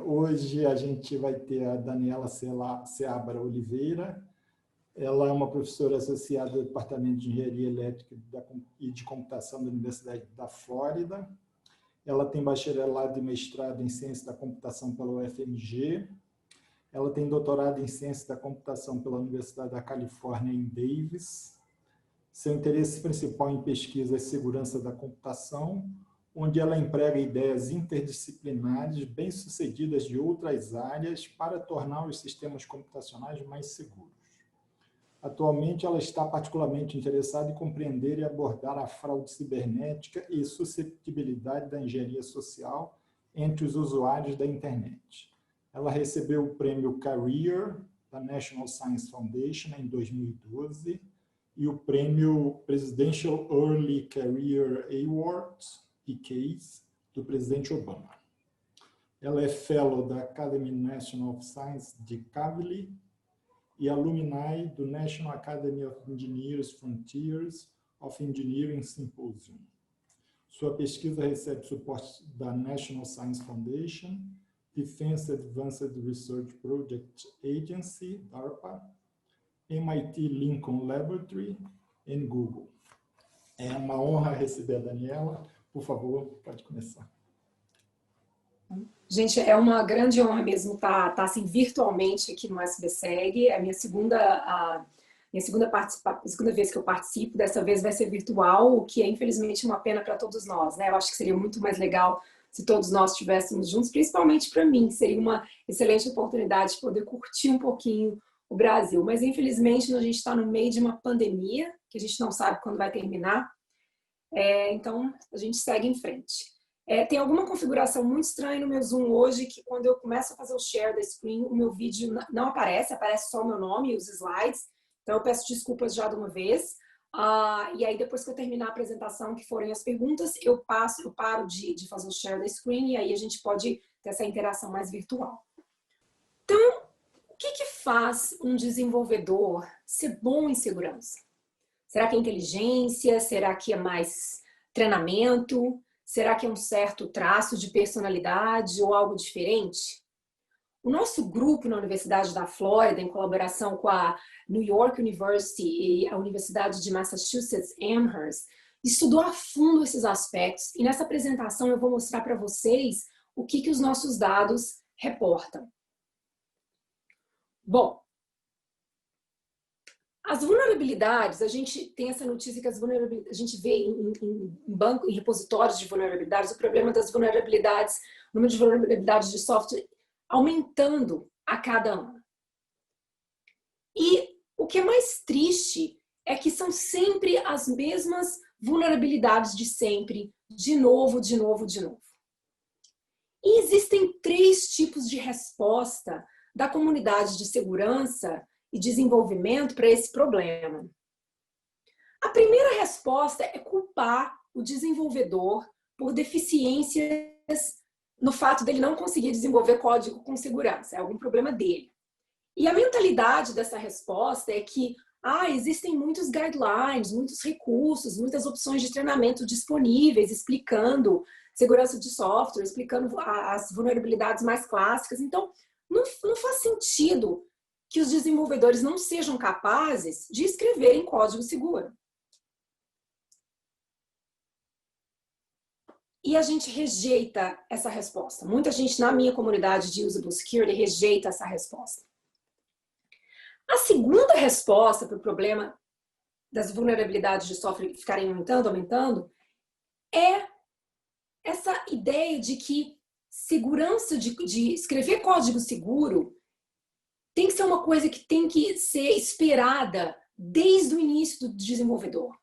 Hoje a gente vai ter a Daniela Seabra Oliveira. Ela é uma professora associada do Departamento de Engenharia Elétrica e de Computação da Universidade da Flórida. Ela tem bacharelado e mestrado em Ciência da Computação pela UFMG. Ela tem doutorado em Ciência da Computação pela Universidade da Califórnia, em Davis. Seu interesse principal em pesquisa é segurança da computação, onde ela emprega ideias interdisciplinares bem-sucedidas de outras áreas para tornar os sistemas computacionais mais seguros. Atualmente, ela está particularmente interessada em compreender e abordar a fraude cibernética e suscetibilidade da engenharia social entre os usuários da internet. Ela recebeu o prêmio Career da National Science Foundation em 2012 e o prêmio Presidential Early Career Award, PKs, do presidente Obama. Ela é Fellow da Academy National of Science de Cavali e alumni do National Academy of Engineers Frontiers of Engineering Symposium. Sua pesquisa recebe suporte da National Science Foundation, Defense Advanced Research Project Agency, DARPA, MIT Lincoln Laboratory e Google. É uma honra receber a Daniela. Por favor, pode começar. Gente, é uma grande honra mesmo estar assim, virtualmente aqui no SBSeg. É a minha segunda vez que eu participo. Dessa vez vai ser virtual, o que é infelizmente uma pena para todos nós, né? Eu acho que seria muito mais legal se todos nós estivéssemos juntos, principalmente para mim. Seria uma excelente oportunidade de poder curtir um pouquinho o Brasil. Mas infelizmente a gente está no meio de uma pandemia, que a gente não sabe quando vai terminar. Então, a gente segue em frente. Tem alguma configuração muito estranha no meu Zoom hoje, que quando eu começo a fazer o share da screen, o meu vídeo não aparece, aparece só o meu nome e os slides. Então, eu peço desculpas já de uma vez. E aí, depois que eu terminar a apresentação, que forem as perguntas, eu paro de fazer o share da screen e aí a gente pode ter essa interação mais virtual. Então, o que faz um desenvolvedor ser bom em segurança? Será que é inteligência? Será que é mais treinamento? Será que é um certo traço de personalidade ou algo diferente? O nosso grupo na Universidade da Flórida, em colaboração com a New York University e a Universidade de Massachusetts Amherst, estudou a fundo esses aspectos e nessa apresentação eu vou mostrar para vocês o que os nossos dados reportam. Bom, as vulnerabilidades, a gente tem essa notícia que as vulnerabilidades, a gente vê em repositórios de vulnerabilidades, o problema das vulnerabilidades, o número de vulnerabilidades de software aumentando a cada ano. E o que é mais triste é que são sempre as mesmas vulnerabilidades de sempre, de novo, de novo, de novo. E existem 3 tipos de resposta da comunidade de segurança e desenvolvimento para esse problema. A primeira resposta é culpar o desenvolvedor por deficiências no fato dele não conseguir desenvolver código com segurança, é algum problema dele. E a mentalidade dessa resposta é que existem muitos guidelines, muitos recursos, muitas opções de treinamento disponíveis, explicando segurança de software, explicando as vulnerabilidades mais clássicas. Então, não faz sentido que os desenvolvedores não sejam capazes de escrever em código seguro. E a gente rejeita essa resposta. Muita gente na minha comunidade de Usable Security rejeita essa resposta. A segunda resposta para o problema das vulnerabilidades de software ficarem aumentando, é essa ideia de que segurança de escrever código seguro tem que ser uma coisa que tem que ser esperada desde o início do desenvolvedor.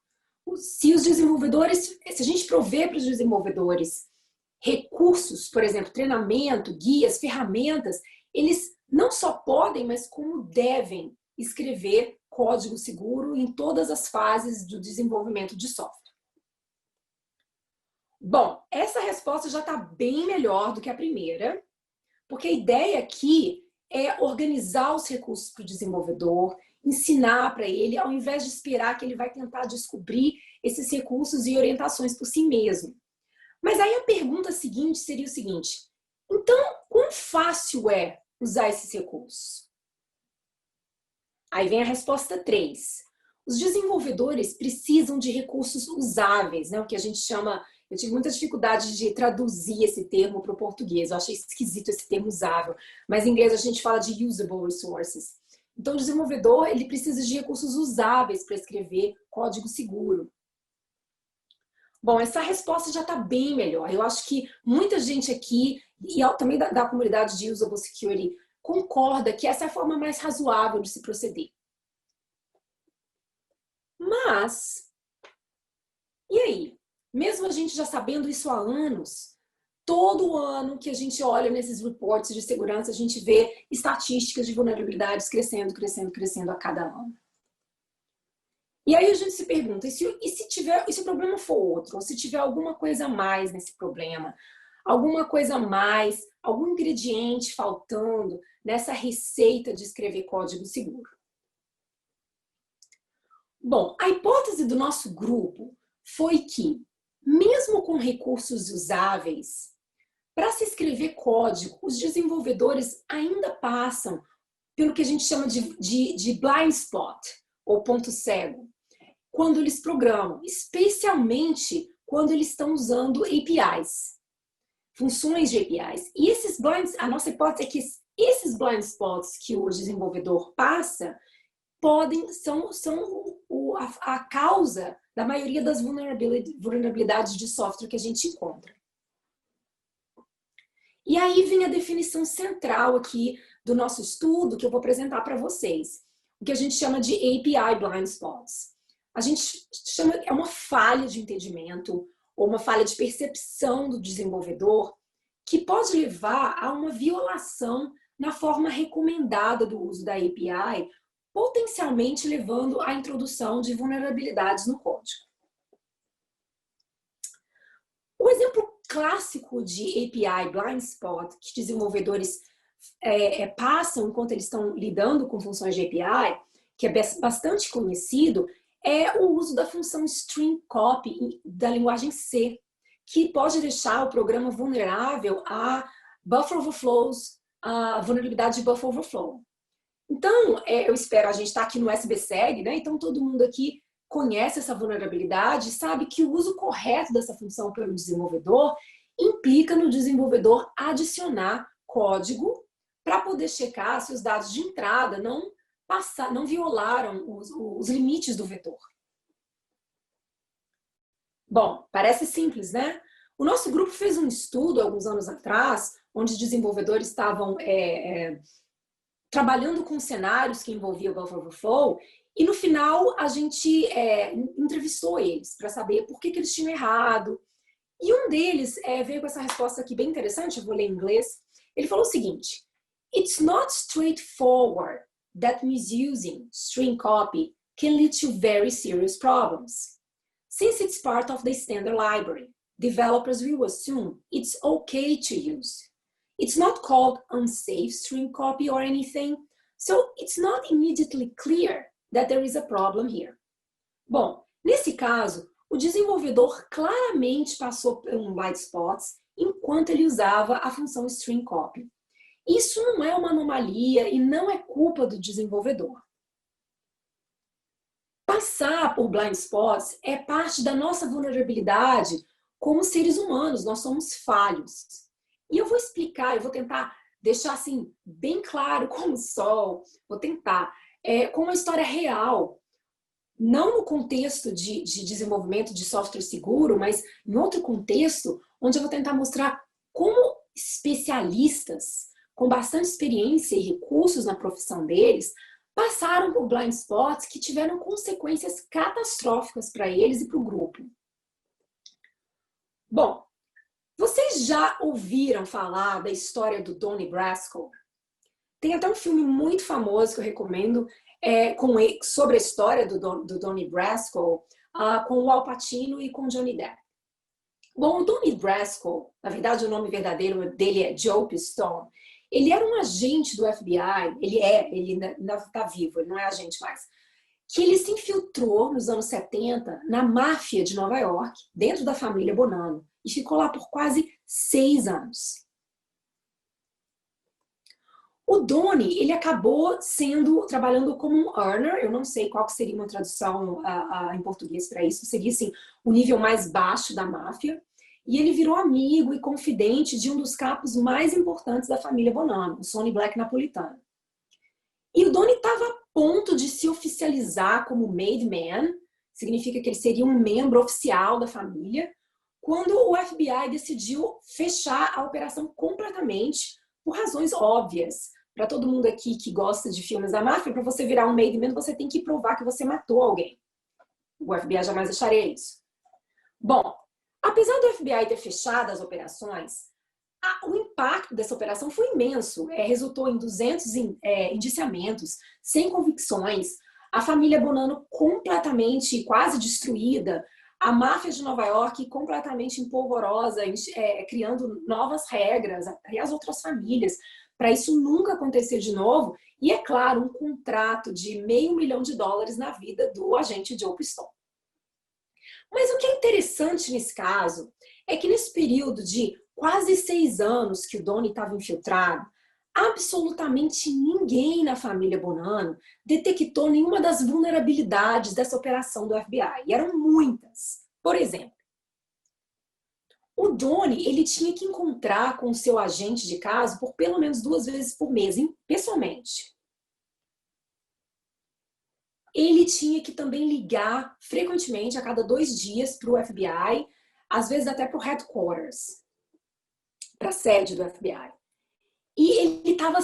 Se a gente prover para os desenvolvedores recursos, por exemplo, treinamento, guias, ferramentas, eles não só podem, mas como devem escrever código seguro em todas as fases do desenvolvimento de software. Bom, essa resposta já está bem melhor do que a primeira, porque a ideia aqui é organizar os recursos para o desenvolvedor, ensinar para ele, ao invés de esperar que ele vai tentar descobrir esses recursos e orientações por si mesmo. Mas aí a pergunta seguinte seria o seguinte: Então, quão fácil é usar esses recursos? Aí vem a resposta 3. Os desenvolvedores precisam de recursos usáveis, né? O que a gente chama... Eu tive muita dificuldade de traduzir esse termo para o português. Eu achei esquisito esse termo usável. Mas em inglês a gente fala de usable resources. Então, o desenvolvedor ele precisa de recursos usáveis para escrever código seguro. Bom, essa resposta já está bem melhor. Eu acho que muita gente aqui, e também da comunidade de Usable Security, concorda que essa é a forma mais razoável de se proceder. Mas, e aí? Mesmo a gente já sabendo isso há anos, todo ano que a gente olha nesses reports de segurança, a gente vê estatísticas de vulnerabilidades crescendo, crescendo, crescendo a cada ano. E aí a gente se pergunta, e se o problema for outro, ou se tiver alguma coisa a mais nesse problema, alguma coisa a mais, algum ingrediente faltando nessa receita de escrever código seguro? Bom, a hipótese do nosso grupo foi que, mesmo com recursos usáveis, para se escrever código, os desenvolvedores ainda passam pelo que a gente chama de blind spot, ou ponto cego, quando eles programam, especialmente quando eles estão usando APIs, funções de APIs. E a nossa hipótese é que esses blind spots que o desenvolvedor passa são a causa da maioria das vulnerabilidades de software que a gente encontra. E aí vem a definição central aqui do nosso estudo que eu vou apresentar para vocês, o que a gente chama de API blind spots. A gente chama, é uma falha de entendimento ou uma falha de percepção do desenvolvedor que pode levar a uma violação na forma recomendada do uso da API, potencialmente levando à introdução de vulnerabilidades no código. O exemplo clássico de API blind spot que desenvolvedores passam enquanto eles estão lidando com funções de API, que é bastante conhecido, é o uso da função string copy da linguagem C, que pode deixar o programa vulnerável a buffer overflows, a vulnerabilidade de buffer overflow. Então, eu espero, a gente está aqui no SBSEG, né? Então todo mundo aqui conhece essa vulnerabilidade, sabe que o uso correto dessa função pelo desenvolvedor implica no desenvolvedor adicionar código para poder checar se os dados de entrada não violaram os limites do vetor. Bom, parece simples, né? O nosso grupo fez um estudo alguns anos atrás, onde desenvolvedores estavam trabalhando com cenários que envolviam buffer overflow, e no final a gente entrevistou eles para saber por que eles tinham errado. E um deles veio com essa resposta aqui bem interessante, eu vou ler em inglês. Ele falou o seguinte: "It's not straightforward that misusing string copy can lead to very serious problems. Since it's part of the standard library, developers will assume it's okay to use. It's not called unsafe string copy or anything, so it's not immediately clear that there is a problem here." Bom, nesse caso, o desenvolvedor claramente passou por um blind spot enquanto ele usava a função string copy. Isso não é uma anomalia e não é culpa do desenvolvedor. Passar por blind spots é parte da nossa vulnerabilidade como seres humanos, nós somos falhos. E eu vou explicar, eu vou tentar deixar assim bem claro como o sol, vou tentar, com uma história real, não no contexto de desenvolvimento de software seguro, mas em outro contexto, onde eu vou tentar mostrar como especialistas com bastante experiência e recursos na profissão deles passaram por blind spots que tiveram consequências catastróficas para eles e para o grupo. Bom, vocês já ouviram falar da história do Donnie Brasco? Tem até um filme muito famoso que eu recomendo sobre a história do Donnie Brasco, com o Al Pacino e com o Johnny Depp. Bom, o Donnie Brasco, na verdade o nome verdadeiro dele é Joe Pistone, ele era um agente do FBI, ele ainda está vivo, ele não é agente mais, que ele se infiltrou nos anos 70 na máfia de Nova York, dentro da família Bonanno, e ficou lá por quase 6 anos. O Donnie, ele acabou trabalhando como um earner, eu não sei qual que seria uma tradução em português para isso, seria assim, o nível mais baixo da máfia, e ele virou amigo e confidente de um dos capos mais importantes da família Bonanno, o Sonny Black Napolitano. E o Donnie estava a ponto de se oficializar como made man, significa que ele seria um membro oficial da família, quando o FBI decidiu fechar a operação completamente, por razões óbvias. Para todo mundo aqui que gosta de filmes da máfia, para você virar um made man, você tem que provar que você matou alguém. O FBI jamais acharia isso. Bom, apesar do FBI ter fechado as operações, o impacto dessa operação foi imenso. Resultou em 200 indiciamentos, sem convicções, a família Bonanno completamente, quase destruída, a máfia de Nova York completamente empolvorosa, criando novas regras, e as outras famílias, para isso nunca acontecer de novo. E, é claro, um contrato de $500 mil na vida do agente Joe Piston. Mas o que é interessante nesse caso é que nesse período de quase 6 anos que o Donnie estava infiltrado, absolutamente ninguém na família Bonanno detectou nenhuma das vulnerabilidades dessa operação do FBI. E eram muitas. Por exemplo, o Donnie, ele tinha que encontrar com o seu agente de caso por pelo menos 2 vezes por mês, pessoalmente. Ele tinha que também ligar frequentemente, a cada 2 dias, para o FBI, às vezes até para o headquarters, para a sede do FBI. E ele estava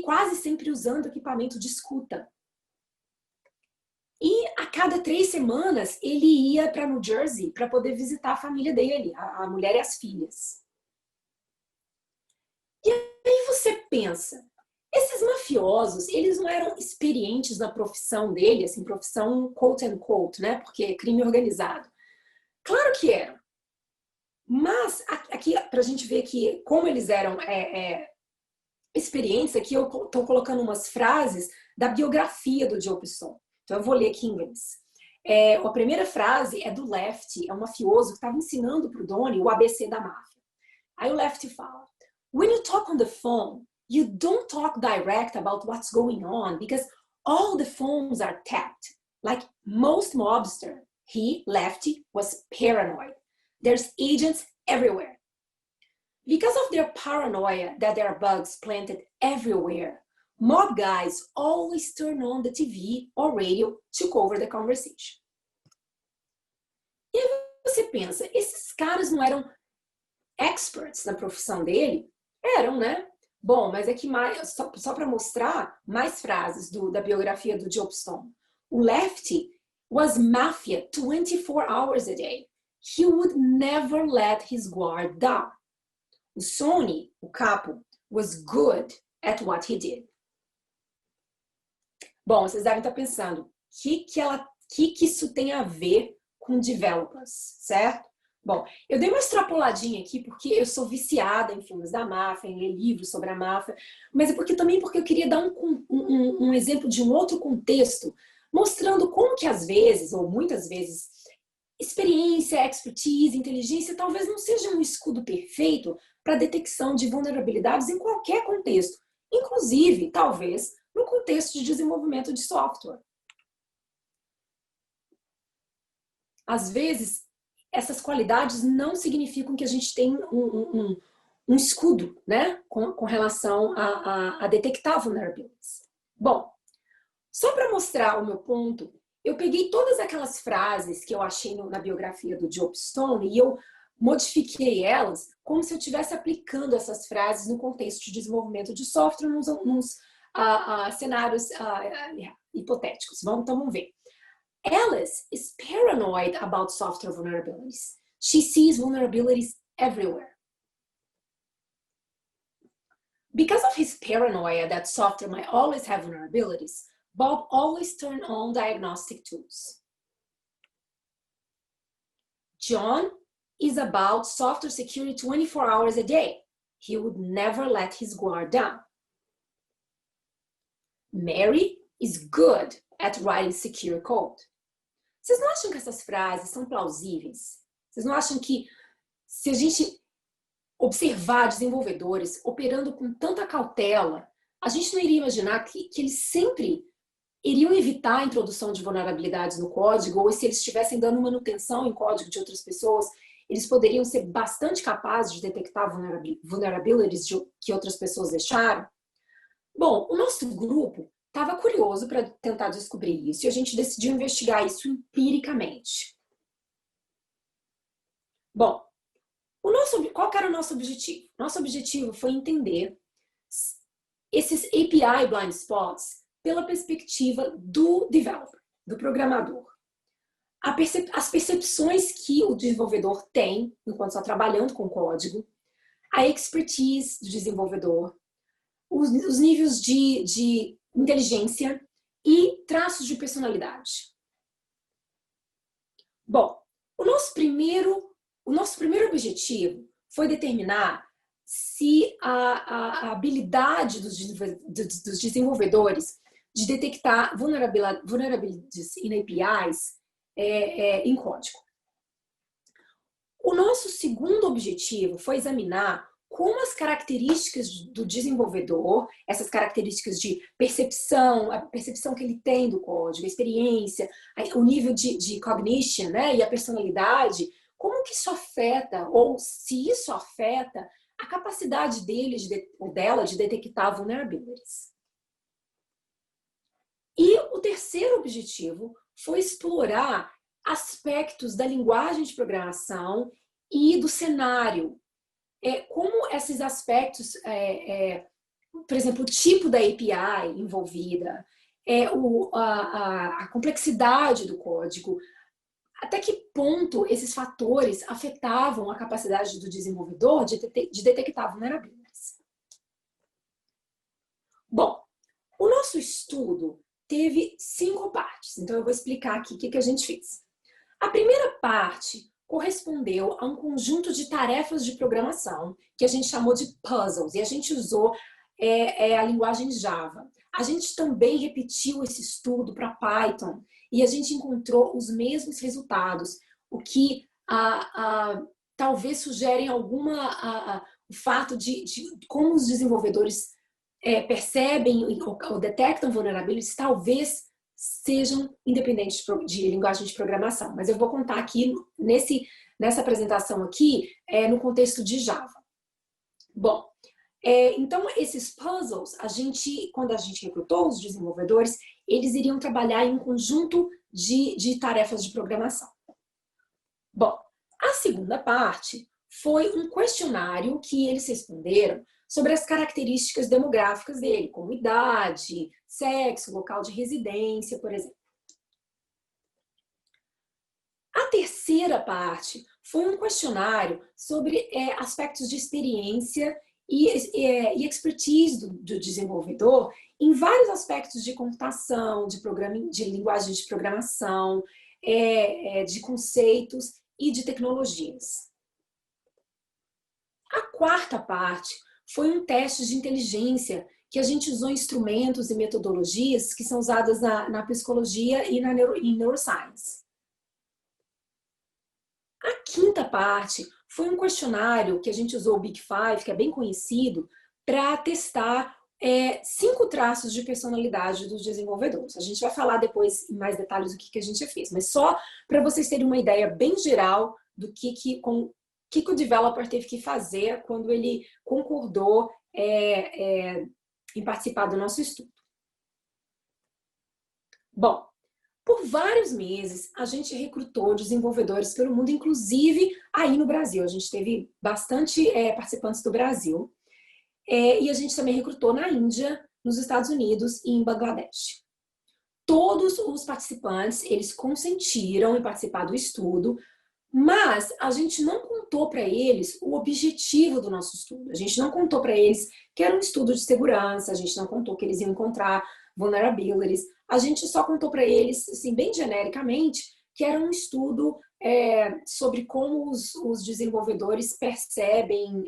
quase sempre usando equipamento de escuta. E a cada 3 semanas ele ia para New Jersey para poder visitar a família dele, a mulher e as filhas. E aí você pensa, esses mafiosos, eles não eram experientes na profissão dele, assim, profissão quote and quote, né? Porque é crime organizado. Claro que eram. Mas aqui, para a gente ver que como eles eram experientes, aqui eu estou colocando umas frases da biografia do Joe Piston. Então eu vou ler aqui em inglês. A primeira frase é do Lefty, é um mafioso que estava ensinando para o Donnie o ABC da máfia. Aí o Lefty fala: When you talk on the phone, you don't talk direct about what's going on because all the phones are tapped. Like most mobsters, he, Lefty, was paranoid. There's agents everywhere. Because of their paranoia that there are bugs planted everywhere, mob guys always turn on the TV or radio to cover the conversation. E aí você pensa, esses caras não eram experts na profissão dele? Eram, né? Bom, mas aqui só para mostrar mais frases da biografia do Joe Piston. O Lefty was mafia 24 hours a day. He would never let his guard down. O Sonny, o capo, was good at what he did. Bom, vocês devem estar pensando, o que isso tem a ver com developers, certo? Bom, eu dei uma extrapoladinha aqui porque eu sou viciada em filmes da máfia, em ler livros sobre a máfia, mas é porque eu queria dar um exemplo de um outro contexto, mostrando como que às vezes, ou muitas vezes, experiência, expertise, inteligência talvez não seja um escudo perfeito para a detecção de vulnerabilidades em qualquer contexto, inclusive, talvez, no contexto de desenvolvimento de software. Às vezes, essas qualidades não significam que a gente tem um escudo, né, com relação a detectar vulnerabilities. Bom, só para mostrar o meu ponto, eu peguei todas aquelas frases que eu achei na biografia do Joe Piston e eu modifiquei elas como se eu estivesse aplicando essas frases no contexto de desenvolvimento de software, nos cenários hipotéticos. Então vamos ver. Alice is paranoid about software vulnerabilities. She sees vulnerabilities everywhere. Because of his paranoia that software might always have vulnerabilities, Bob always turned on diagnostic tools. John is about software security 24 hours a day. He would never let his guard down. Mary is good at writing secure code. Vocês não acham que essas frases são plausíveis? Vocês não acham que se a gente observar desenvolvedores operando com tanta cautela a gente não iria imaginar que eles sempre iriam evitar a introdução de vulnerabilidades no código, ou se eles estivessem dando manutenção em código de outras pessoas, eles poderiam ser bastante capazes de detectar vulnerabilities que outras pessoas deixaram. Bom, o nosso grupo estava curioso para tentar descobrir isso e a gente decidiu investigar isso empiricamente. Bom, qual que era o nosso objetivo? Nosso objetivo foi entender esses API blind spots pela perspectiva do developer, do programador. As percepções que o desenvolvedor tem enquanto está trabalhando com código, a expertise do desenvolvedor, os níveis de inteligência e traços de personalidade. Bom, o nosso primeiro objetivo foi determinar se a habilidade dos desenvolvedores de detectar vulnerabilities em APIs em código. O nosso segundo objetivo foi examinar como as características do desenvolvedor, essas características de percepção, a percepção que ele tem do código, a experiência, o nível de cognition, né, e a personalidade, como que isso afeta, ou se isso afeta, a capacidade dele ou dela de detectar vulnerabilities. E o terceiro objetivo foi explorar aspectos da linguagem de programação e do cenário. Como esses aspectos, por exemplo, o tipo da API envolvida, a complexidade do código, até que ponto esses fatores afetavam a capacidade do desenvolvedor de detectar vulnerabilities. Bom, o nosso estudo teve 5 partes, então eu vou explicar aqui o que a gente fez. A primeira parte correspondeu a um conjunto de tarefas de programação que a gente chamou de puzzles, e a gente usou a linguagem Java. A gente também repetiu esse estudo para Python e a gente encontrou os mesmos resultados, o que talvez sugerem o fato de como os desenvolvedores percebem ou detectam vulnerabilities, talvez sejam independentes de linguagem de programação. Mas eu vou contar aqui, nessa apresentação aqui, no contexto de Java. Bom, então esses puzzles, quando a gente recrutou os desenvolvedores, eles iriam trabalhar em um conjunto de tarefas de programação. Bom, a segunda parte foi um questionário que eles responderam sobre as características demográficas dele, como idade, sexo, local de residência, por exemplo. A terceira parte foi um questionário sobre aspectos de experiência e expertise do desenvolvedor em vários aspectos de computação, de linguagem de programação, de conceitos e de tecnologias. A quarta parte foi um teste de inteligência que a gente usou instrumentos e metodologias que são usadas na psicologia e em neuroscience. A quinta parte foi um questionário que a gente usou o Big Five, que é bem conhecido, para testar 5 traços de personalidade dos desenvolvedores. A gente vai falar depois em mais detalhes do que a gente fez, mas só para vocês terem uma ideia bem geral do que o developer teve que fazer quando ele concordou em participar do nosso estudo. Bom, por vários meses, a gente recrutou desenvolvedores pelo mundo, inclusive aí no Brasil. A gente teve bastante participantes do Brasil. E a gente também recrutou na Índia, nos Estados Unidos e em Bangladesh. Todos os participantes, eles consentiram em participar do estudo, mas a gente não contou para eles o objetivo do nosso estudo. A gente não contou para eles que era um estudo de segurança, a gente não contou que eles iam encontrar vulnerabilities. A gente só contou para eles, assim, bem genericamente, que era um estudo sobre como os desenvolvedores percebem,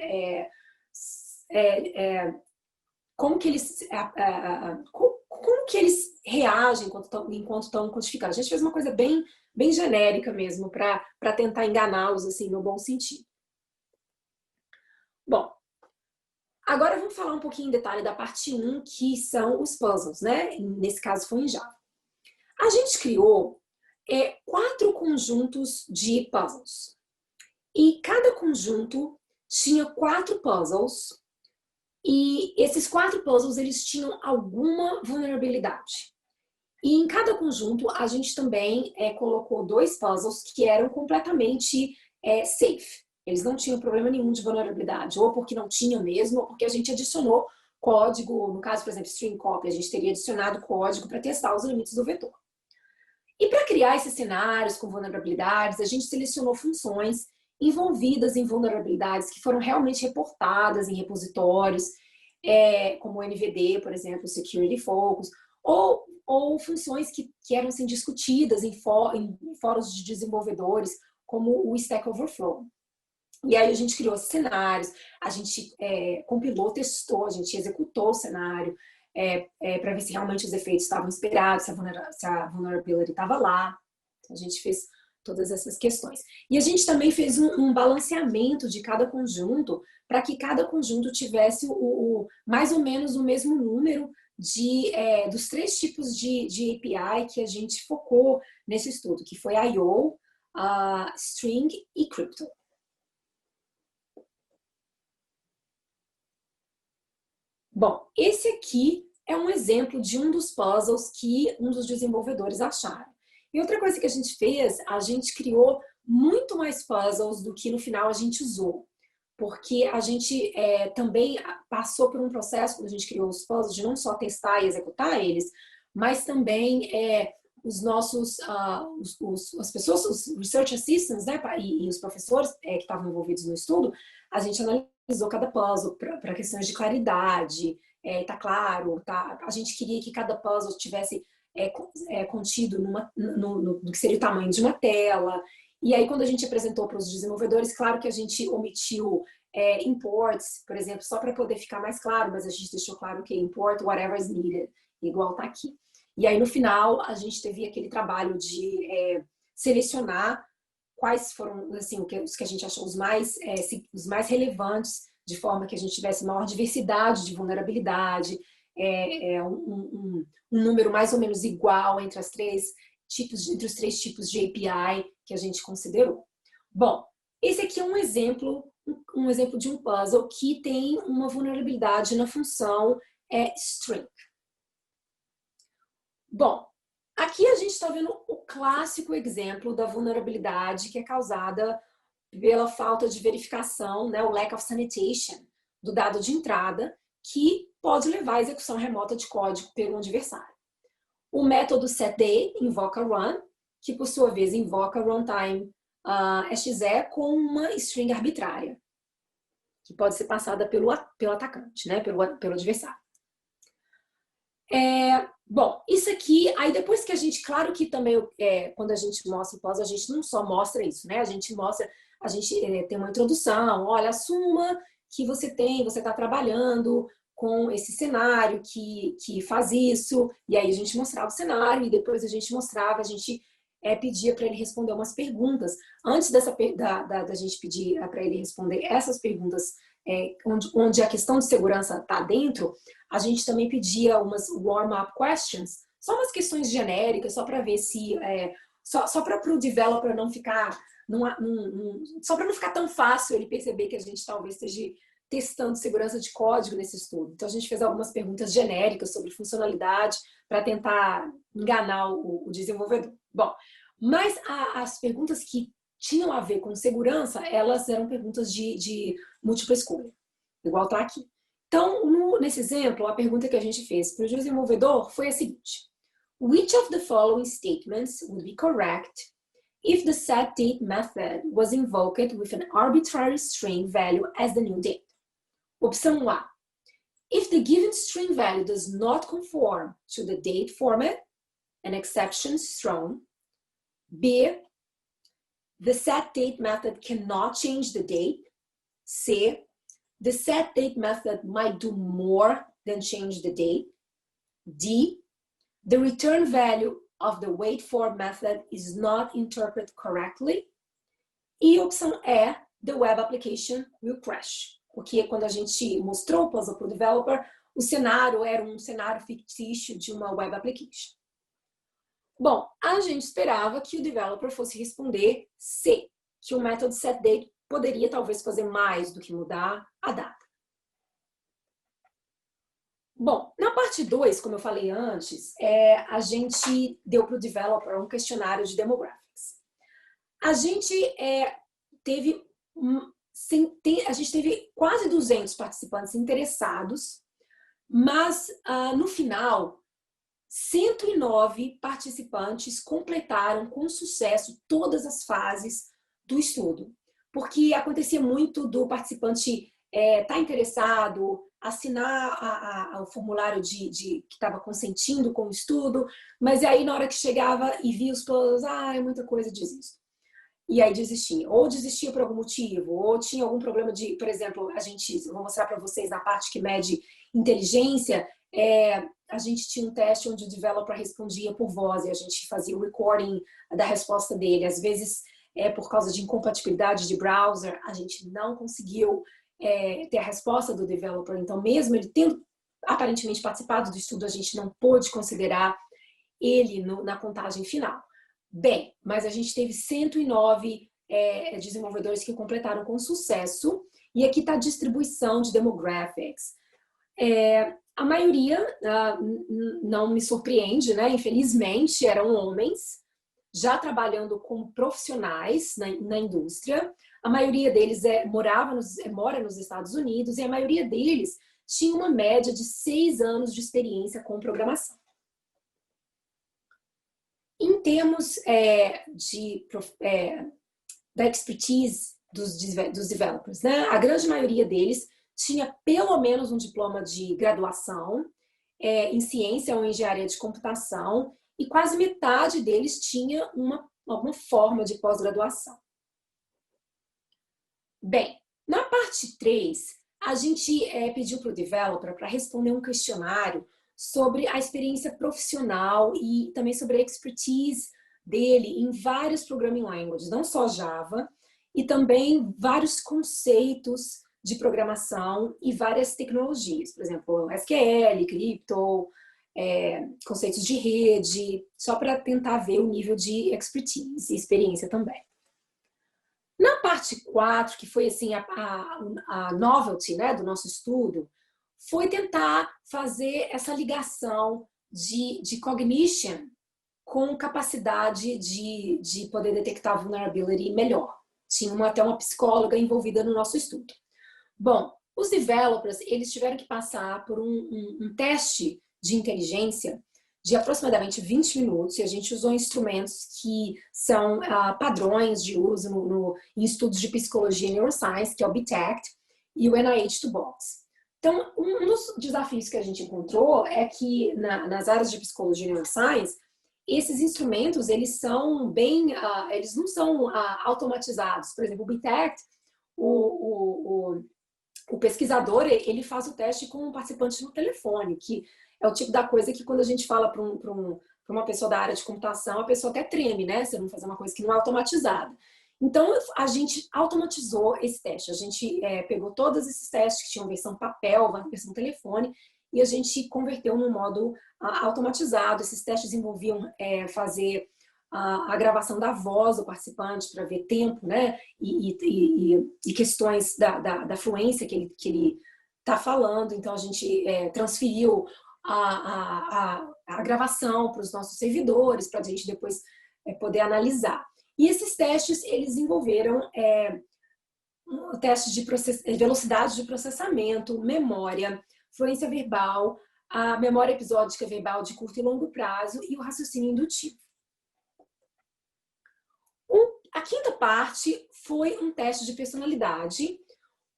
como que eles reagem enquanto estão codificando. A gente fez uma coisa bem genérica mesmo, para tentar enganá-los, assim, no bom sentido. Bom, Agora vamos falar um pouquinho em detalhe da parte 1, que são os puzzles, né? Nesse caso foi em Java. A gente criou 4 conjuntos de puzzles. E cada conjunto tinha 4 puzzles. E esses 4 puzzles, eles tinham alguma vulnerabilidade. E em cada conjunto, a gente também colocou 2 puzzles que eram completamente safe. Eles não tinham problema nenhum de vulnerabilidade, ou porque não tinham mesmo, ou porque a gente adicionou código, no caso, por exemplo, string copy, a gente teria adicionado código para testar os limites do vetor. E para criar esses cenários com vulnerabilidades, a gente selecionou funções envolvidas em vulnerabilidades que foram realmente reportadas em repositórios, como o NVD, por exemplo, Security Focus, ou funções que eram assim, discutidas em fóruns de desenvolvedores, como o Stack Overflow. E aí a gente criou cenários, a gente compilou, testou, a gente executou o cenário para ver se realmente os efeitos estavam esperados, se a vulnerability estava lá. Então, a gente fez todas essas questões. E a gente também fez um balanceamento de cada conjunto para que cada conjunto tivesse mais ou menos o mesmo número dos 3 tipos de API que a gente focou nesse estudo, que foi I/O, String e Crypto. Bom, esse aqui é um exemplo de um dos puzzles que um dos desenvolvedores acharam. E outra coisa que a gente fez, a gente criou muito mais puzzles do que no final a gente usou. Porque a gente também passou por um processo, quando a gente criou os puzzles, de não só testar e executar eles, mas também os nossos, as pessoas, os research assistants, né, e os professores que estavam envolvidos no estudo, a gente analisou cada puzzle para questões de claridade, tá claro, tá? A gente queria que cada puzzle tivesse contido no que seria o tamanho de uma tela. E aí, quando a gente apresentou para os desenvolvedores, claro que a gente omitiu imports, por exemplo, só para poder ficar mais claro, mas a gente deixou claro que import whatever is needed, igual tá aqui. E aí, no final, a gente teve aquele trabalho de selecionar quais foram assim, os que a gente achou os mais relevantes, de forma que a gente tivesse maior diversidade de vulnerabilidade, um número mais ou menos igual entre os 3 tipos de API que a gente considerou. Bom, esse aqui é um exemplo de um puzzle que tem uma vulnerabilidade na função string. Bom, aqui a gente está vendo o clássico exemplo da vulnerabilidade que é causada pela falta de verificação, né, o lack of sanitation do dado de entrada, que pode levar à execução remota de código pelo adversário. O método setDate invoca run, que por sua vez invoca runtime exe com uma string arbitrária, que pode ser passada pelo atacante, né, pelo adversário. Bom, isso aqui, aí depois que a gente, claro que também quando a gente mostra o puzzle, a gente não só mostra isso, né? A gente tem uma introdução, olha, assuma que você está trabalhando com esse cenário que faz isso, e aí a gente mostrava o cenário, e depois a gente pedia para ele responder umas perguntas. Antes da gente pedir para ele responder essas perguntas, onde a questão de segurança está dentro, a gente também pedia umas warm-up questions, só umas questões genéricas, só para ver se... só para o developer não ficar... só para não ficar tão fácil ele perceber que a gente talvez esteja testando segurança de código nesse estudo. Então, a gente fez algumas perguntas genéricas sobre funcionalidade para tentar enganar o desenvolvedor. Bom, mas as perguntas que tinham a ver com segurança, elas eram perguntas de múltipla escolha, igual está aqui. Então, nesse exemplo, a pergunta que a gente fez para o desenvolvedor foi a seguinte: Which of the following statements would be correct if the setDate method was invoked with an arbitrary string value as the new date? Opção A: If the given string value does not conform to the date format, an exception is thrown. B: The setDate method cannot change the date. C: The setDate method might do more than change the date. D: The return value of the waitFor method is not interpreted correctly. E opção E: The web application will crash. porque quando a gente mostrou o puzzle para o developer, o cenário era um cenário fictício de uma web application. Bom, a gente esperava que o developer fosse responder C, que o método setDate poderia talvez fazer mais do que mudar a data. Bom, na parte 2, como eu falei antes, a gente deu para o developer um questionário de demographics. A gente teve quase 200 participantes interessados, mas no final, 109 participantes completaram com sucesso todas as fases do estudo, porque acontecia muito do participante estar interessado, assinar o formulário que estava consentindo com o estudo, mas aí na hora que chegava e via os planos, é muita coisa, desisto. E aí desistia. Ou desistia por algum motivo, ou tinha algum problema de, por exemplo, eu vou mostrar para vocês na parte que mede inteligência, a gente tinha um teste onde o developer respondia por voz e a gente fazia o recording da resposta dele. Às vezes, por causa de incompatibilidade de browser, a gente não conseguiu ter a resposta do developer. Então, mesmo ele tendo aparentemente participado do estudo, a gente não pôde considerar ele na contagem final. Bem, mas a gente teve 109 desenvolvedores que completaram com sucesso. E aqui está a distribuição de demographics. A maioria, não me surpreende, né? Infelizmente, eram homens, já trabalhando como profissionais na indústria. A maioria deles mora nos Estados Unidos e a maioria deles tinha uma média de 6 anos de experiência com programação. Em termos da expertise dos developers, né? A grande maioria deles tinha pelo menos um diploma de graduação em ciência ou engenharia de computação e quase metade deles tinha alguma forma de pós-graduação. Bem, na parte 3, a gente pediu para o developer para responder um questionário sobre a experiência profissional e também sobre a expertise dele em vários programming languages, não só Java, e também vários conceitos de programação e várias tecnologias, por exemplo, SQL, Crypto, conceitos de rede, só para tentar ver o nível de expertise e experiência também. Na parte 4, que foi assim, a novelty, né, do nosso estudo, foi tentar fazer essa ligação de cognition com capacidade de poder detectar vulnerability melhor. Tinha até uma psicóloga envolvida no nosso estudo. Bom, os developers, eles tiveram que passar por um teste de inteligência de aproximadamente 20 minutos e a gente usou instrumentos que são padrões de uso em estudos de psicologia e neuroscience, que é o BTACT e o NIH2Box. Então, um dos desafios que a gente encontrou é que nas áreas de psicologia e neuroscience, esses instrumentos, eles não são automatizados. Por exemplo, o BTACT, o pesquisador, ele faz o teste com um participante no telefone, que é o tipo da coisa que quando a gente fala para uma pessoa da área de computação, a pessoa até treme, né? Você não fazer uma coisa que não é automatizada. Então, a gente automatizou esse teste. A gente pegou todos esses testes que tinham versão papel, versão telefone, e a gente converteu num modo automatizado. Esses testes envolviam fazer a gravação da voz do participante para ver tempo, né? E questões da fluência que ele está falando. Então, a gente transferiu a gravação para os nossos servidores, para a gente depois poder analisar. E esses testes, eles envolveram testes de velocidade de processamento, memória, fluência verbal, a memória episódica verbal de curto e longo prazo e o raciocínio indutivo. A quinta parte foi um teste de personalidade,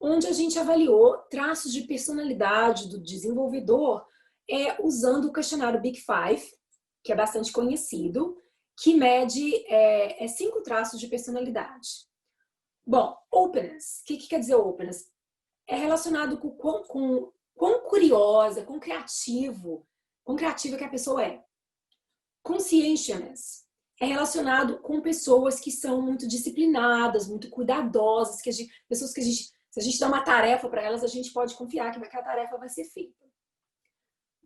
onde a gente avaliou traços de personalidade do desenvolvedor usando o questionário Big Five, que é bastante conhecido, que mede 5 traços de personalidade. Bom, openness. O que quer dizer openness? É relacionado com quão curiosa, quão criativa que a pessoa é. Conscientiousness é relacionado com pessoas que são muito disciplinadas, muito cuidadosas, pessoas que a gente Se a gente dá uma tarefa para elas, a gente pode confiar que aquela tarefa vai ser feita.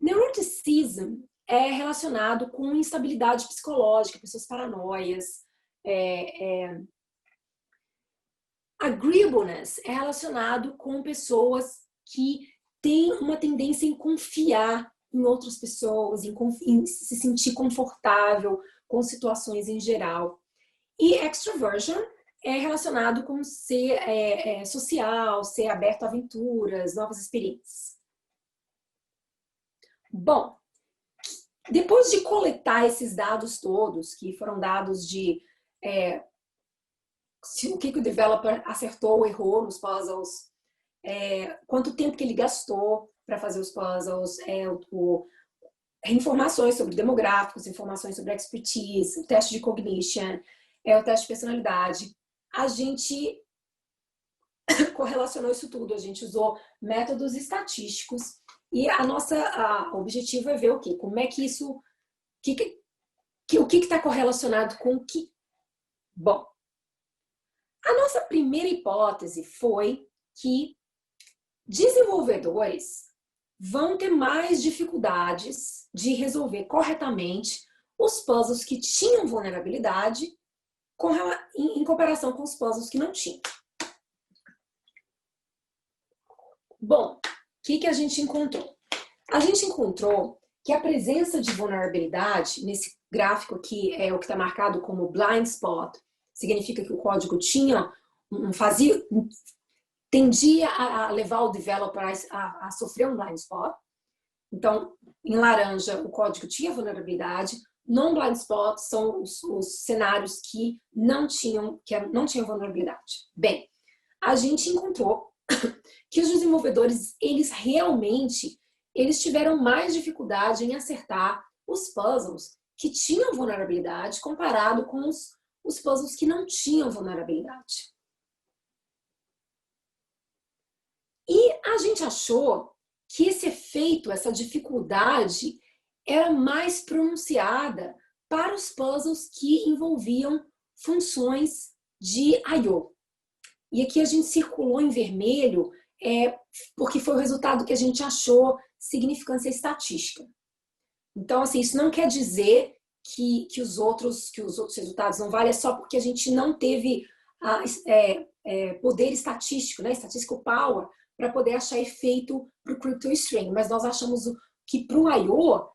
Neuroticism é relacionado com instabilidade psicológica, pessoas paranoias. Agreeableness é relacionado com pessoas que têm uma tendência em confiar em outras pessoas, em se sentir confortável com situações em geral. E extroversion é relacionado com ser social, ser aberto a aventuras, novas experiências. Bom, depois de coletar esses dados todos, que foram dados de o que o developer acertou ou errou nos puzzles, quanto tempo que ele gastou para fazer os puzzles, informações sobre demográficos, informações sobre expertise, o teste de cognition, o teste de personalidade. A gente correlacionou isso tudo, a gente usou métodos estatísticos e o objetivo é ver o quê? Como é que isso, o que está correlacionado com o que? Bom, a nossa primeira hipótese foi que desenvolvedores vão ter mais dificuldades de resolver corretamente os puzzles que tinham vulnerabilidade em comparação com os puzzles que não tinham. Bom, o que a gente encontrou? A gente encontrou que a presença de vulnerabilidade, nesse gráfico aqui é o que está marcado como blind spot, significa que o código tendia a levar o developer a sofrer um blind spot. Então, em laranja, o código tinha vulnerabilidade. Non-blind spot são os cenários que não tinham vulnerabilidade. Bem, a gente encontrou que os desenvolvedores, eles tiveram mais dificuldade em acertar os puzzles que tinham vulnerabilidade comparado com os puzzles que não tinham vulnerabilidade. E a gente achou que esse efeito, essa dificuldade, era mais pronunciada para os puzzles que envolviam funções de I/O. E aqui a gente circulou em vermelho porque foi o resultado que a gente achou significância estatística. Então, assim, isso não quer dizer que os outros resultados não valem, é só porque a gente não teve poder estatístico, né? Statistical power, para poder achar efeito para o CryptoString. Mas nós achamos que para o I/O,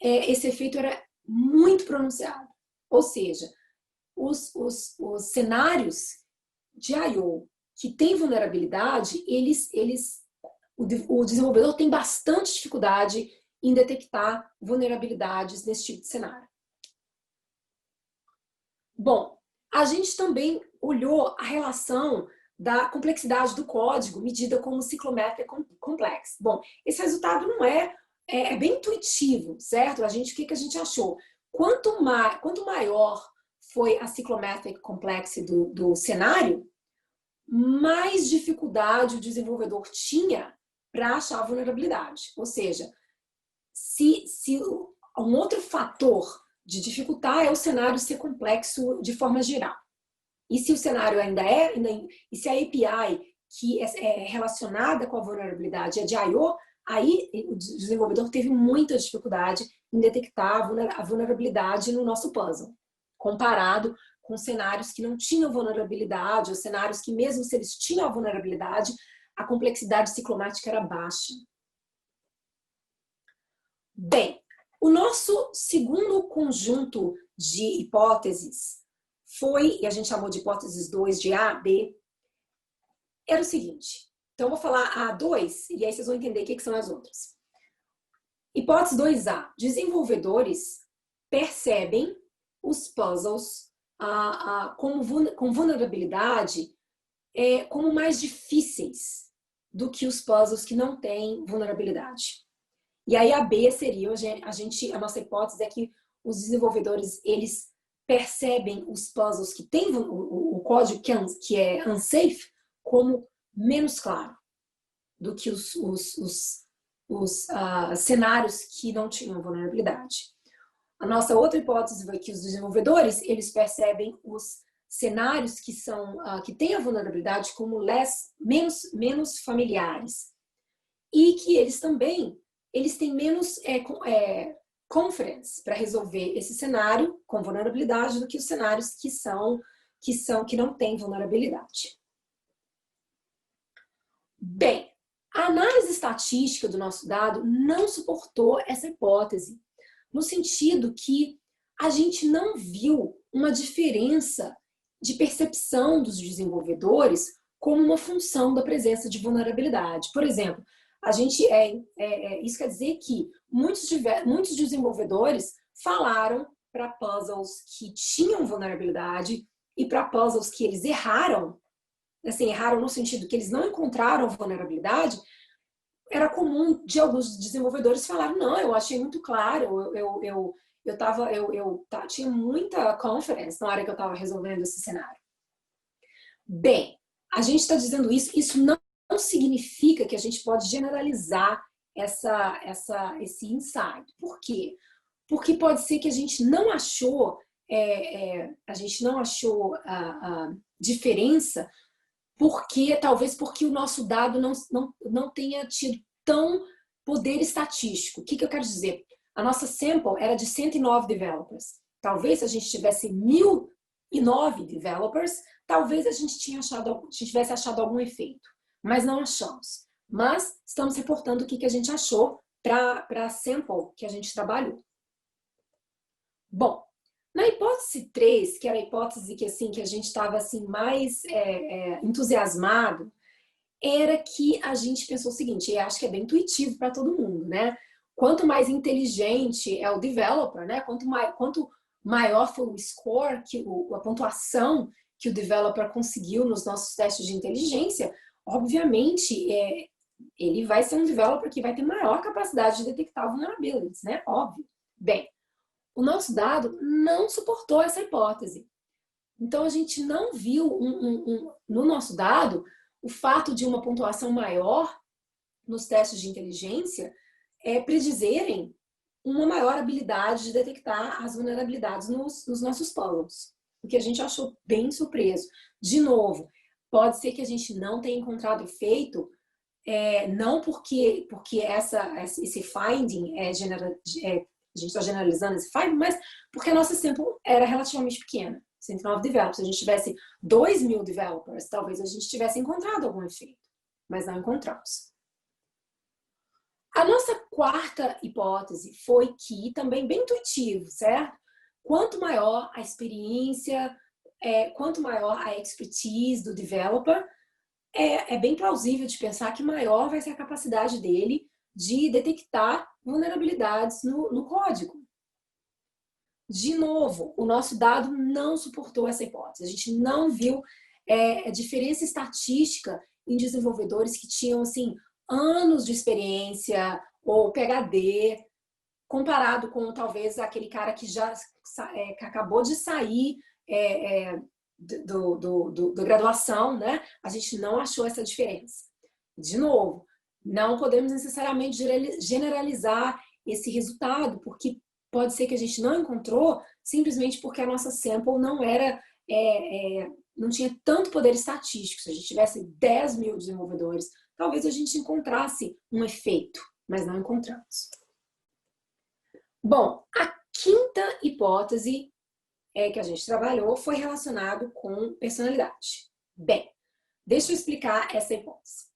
esse efeito era muito pronunciado. Ou seja, os cenários de I/O que têm vulnerabilidade, o desenvolvedor tem bastante dificuldade em detectar vulnerabilidades nesse tipo de cenário. Bom, a gente também olhou a relação da complexidade do código medida como Cyclomatic Complex. Bom, esse resultado não é bem intuitivo, certo? O que a gente achou? Quanto maior foi a Cyclomatic Complex do cenário, mais dificuldade o desenvolvedor tinha para achar a vulnerabilidade. Ou seja, se um outro fator de dificultar é o cenário ser complexo de forma geral. E se o cenário e se a API que é relacionada com a vulnerabilidade é de I/O, aí o desenvolvedor teve muita dificuldade em detectar a vulnerabilidade no nosso puzzle, comparado com cenários que não tinham vulnerabilidade, ou cenários que mesmo se eles tinham a vulnerabilidade, a complexidade ciclomática era baixa. Bem, o nosso segundo conjunto de hipóteses foi, e a gente chamou de hipóteses 2 de A, B, era o seguinte. Então, eu vou falar A2 e aí vocês vão entender o que são as outras. Hipótese 2A. Desenvolvedores percebem os puzzles com vulnerabilidade como mais difíceis do que os puzzles que não têm vulnerabilidade. E aí a B seria, a nossa hipótese é que os desenvolvedores, eles percebem os puzzles que têm o código que é unsafe como menos claro do que os cenários que não tinham vulnerabilidade. A nossa outra hipótese foi que os desenvolvedores, eles percebem os cenários que têm a vulnerabilidade como menos familiares e que eles têm menos confidence para resolver esse cenário com vulnerabilidade do que os cenários que não têm vulnerabilidade. Bem, a análise estatística do nosso dado não suportou essa hipótese, no sentido que a gente não viu uma diferença de percepção dos desenvolvedores como uma função da presença de vulnerabilidade. Por exemplo, isso quer dizer que muitos desenvolvedores falaram para puzzles que tinham vulnerabilidade e para puzzles que eles erraram, assim, erraram no sentido que eles não encontraram vulnerabilidade. Era comum de alguns desenvolvedores falar, não, eu achei muito claro, eu tinha muita confidence na hora que eu estava resolvendo esse cenário. Bem, a gente está dizendo isso não significa que a gente pode generalizar esse insight. Por quê? Porque pode ser que a gente não achou a diferença talvez porque o nosso dado não tenha tido tão poder estatístico. O que eu quero dizer? A nossa sample era de 109 developers. Talvez se a gente tivesse 1.009 developers, talvez a gente tivesse achado algum efeito. Mas não achamos. Mas estamos reportando o que a gente achou para a sample que a gente trabalhou. Bom, na hipótese 3, que era a hipótese que a gente estava mais entusiasmado, era que a gente pensou o seguinte, e acho que é bem intuitivo para todo mundo, né? Quanto mais inteligente é o developer, né? Quanto maior foi o score, a pontuação que o developer conseguiu nos nossos testes de inteligência, obviamente, ele vai ser um developer que vai ter maior capacidade de detectar vulnerabilities, né? Óbvio. Bem, o nosso dado não suportou essa hipótese. Então, a gente não viu no nosso dado o fato de uma pontuação maior nos testes de inteligência predizerem uma maior habilidade de detectar as vulnerabilidades nos nossos puzzles. O que a gente achou bem surpreso. De novo, pode ser que a gente não tenha encontrado efeito, não porque esse finding a gente está generalizando esse finding, mas porque a nossa sample era relativamente pequena. 109 developers. Se a gente tivesse 2.000 developers, talvez a gente tivesse encontrado algum efeito, mas não encontramos. A nossa quarta hipótese foi que, também bem intuitivo, certo? Quanto maior a experiência, quanto maior a expertise do developer, é bem plausível de pensar que maior vai ser a capacidade dele de detectar vulnerabilidades no código. De novo, o nosso dado não suportou essa hipótese. A gente não viu diferença estatística em desenvolvedores que tinham anos de experiência ou PhD, comparado com talvez aquele cara que que acabou de sair da graduação, né? A gente não achou essa diferença. De novo, não podemos necessariamente generalizar esse resultado, porque pode ser que a gente não encontrou simplesmente porque a nossa sample não tinha tanto poder estatístico. Se a gente tivesse 10.000 desenvolvedores, talvez a gente encontrasse um efeito, mas não encontramos. Bom, a quinta hipótese que a gente trabalhou foi relacionado com personalidade. Bem, deixa eu explicar essa hipótese.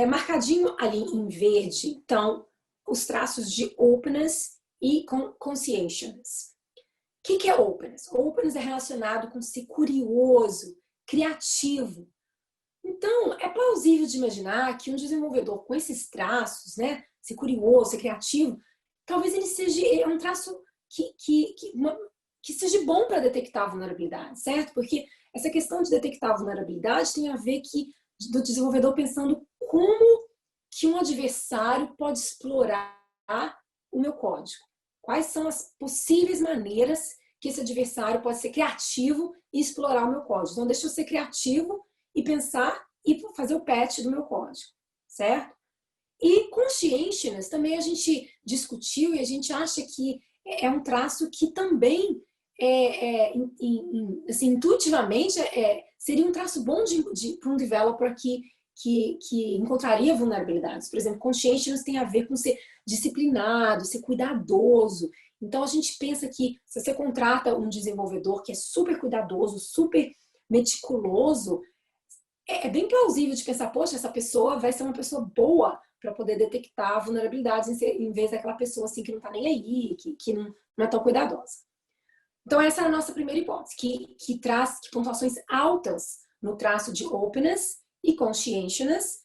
Marcadinho ali em verde, então, os traços de openness e conscientiousness. O que é openness? Openness é relacionado com ser curioso, criativo. Então, é plausível de imaginar que um desenvolvedor com esses traços, né, ser curioso, ser criativo, talvez ele seja um traço que seja bom para detectar a vulnerabilidade, certo? Porque essa questão de detectar a vulnerabilidade tem a ver do desenvolvedor pensando como que um adversário pode explorar o meu código. Quais são as possíveis maneiras que esse adversário pode ser criativo e explorar o meu código. Então, deixa eu ser criativo e pensar e fazer o patch do meu código, certo? E conscientiousness também a gente discutiu e a gente acha que é um traço que também assim, intuitivamente, seria um traço bom para um developer que encontraria vulnerabilidades. Por exemplo, conscientiousness tem a ver com ser disciplinado, ser cuidadoso. Então, a gente pensa que se você contrata um desenvolvedor que é super cuidadoso, super meticuloso, é bem plausível de pensar, poxa, essa pessoa vai ser uma pessoa boa para poder detectar vulnerabilidades em vez daquela pessoa assim que não está nem aí, que não é tão cuidadosa. Então, essa é a nossa primeira hipótese, que traz pontuações altas no traço de openness e conscientiousness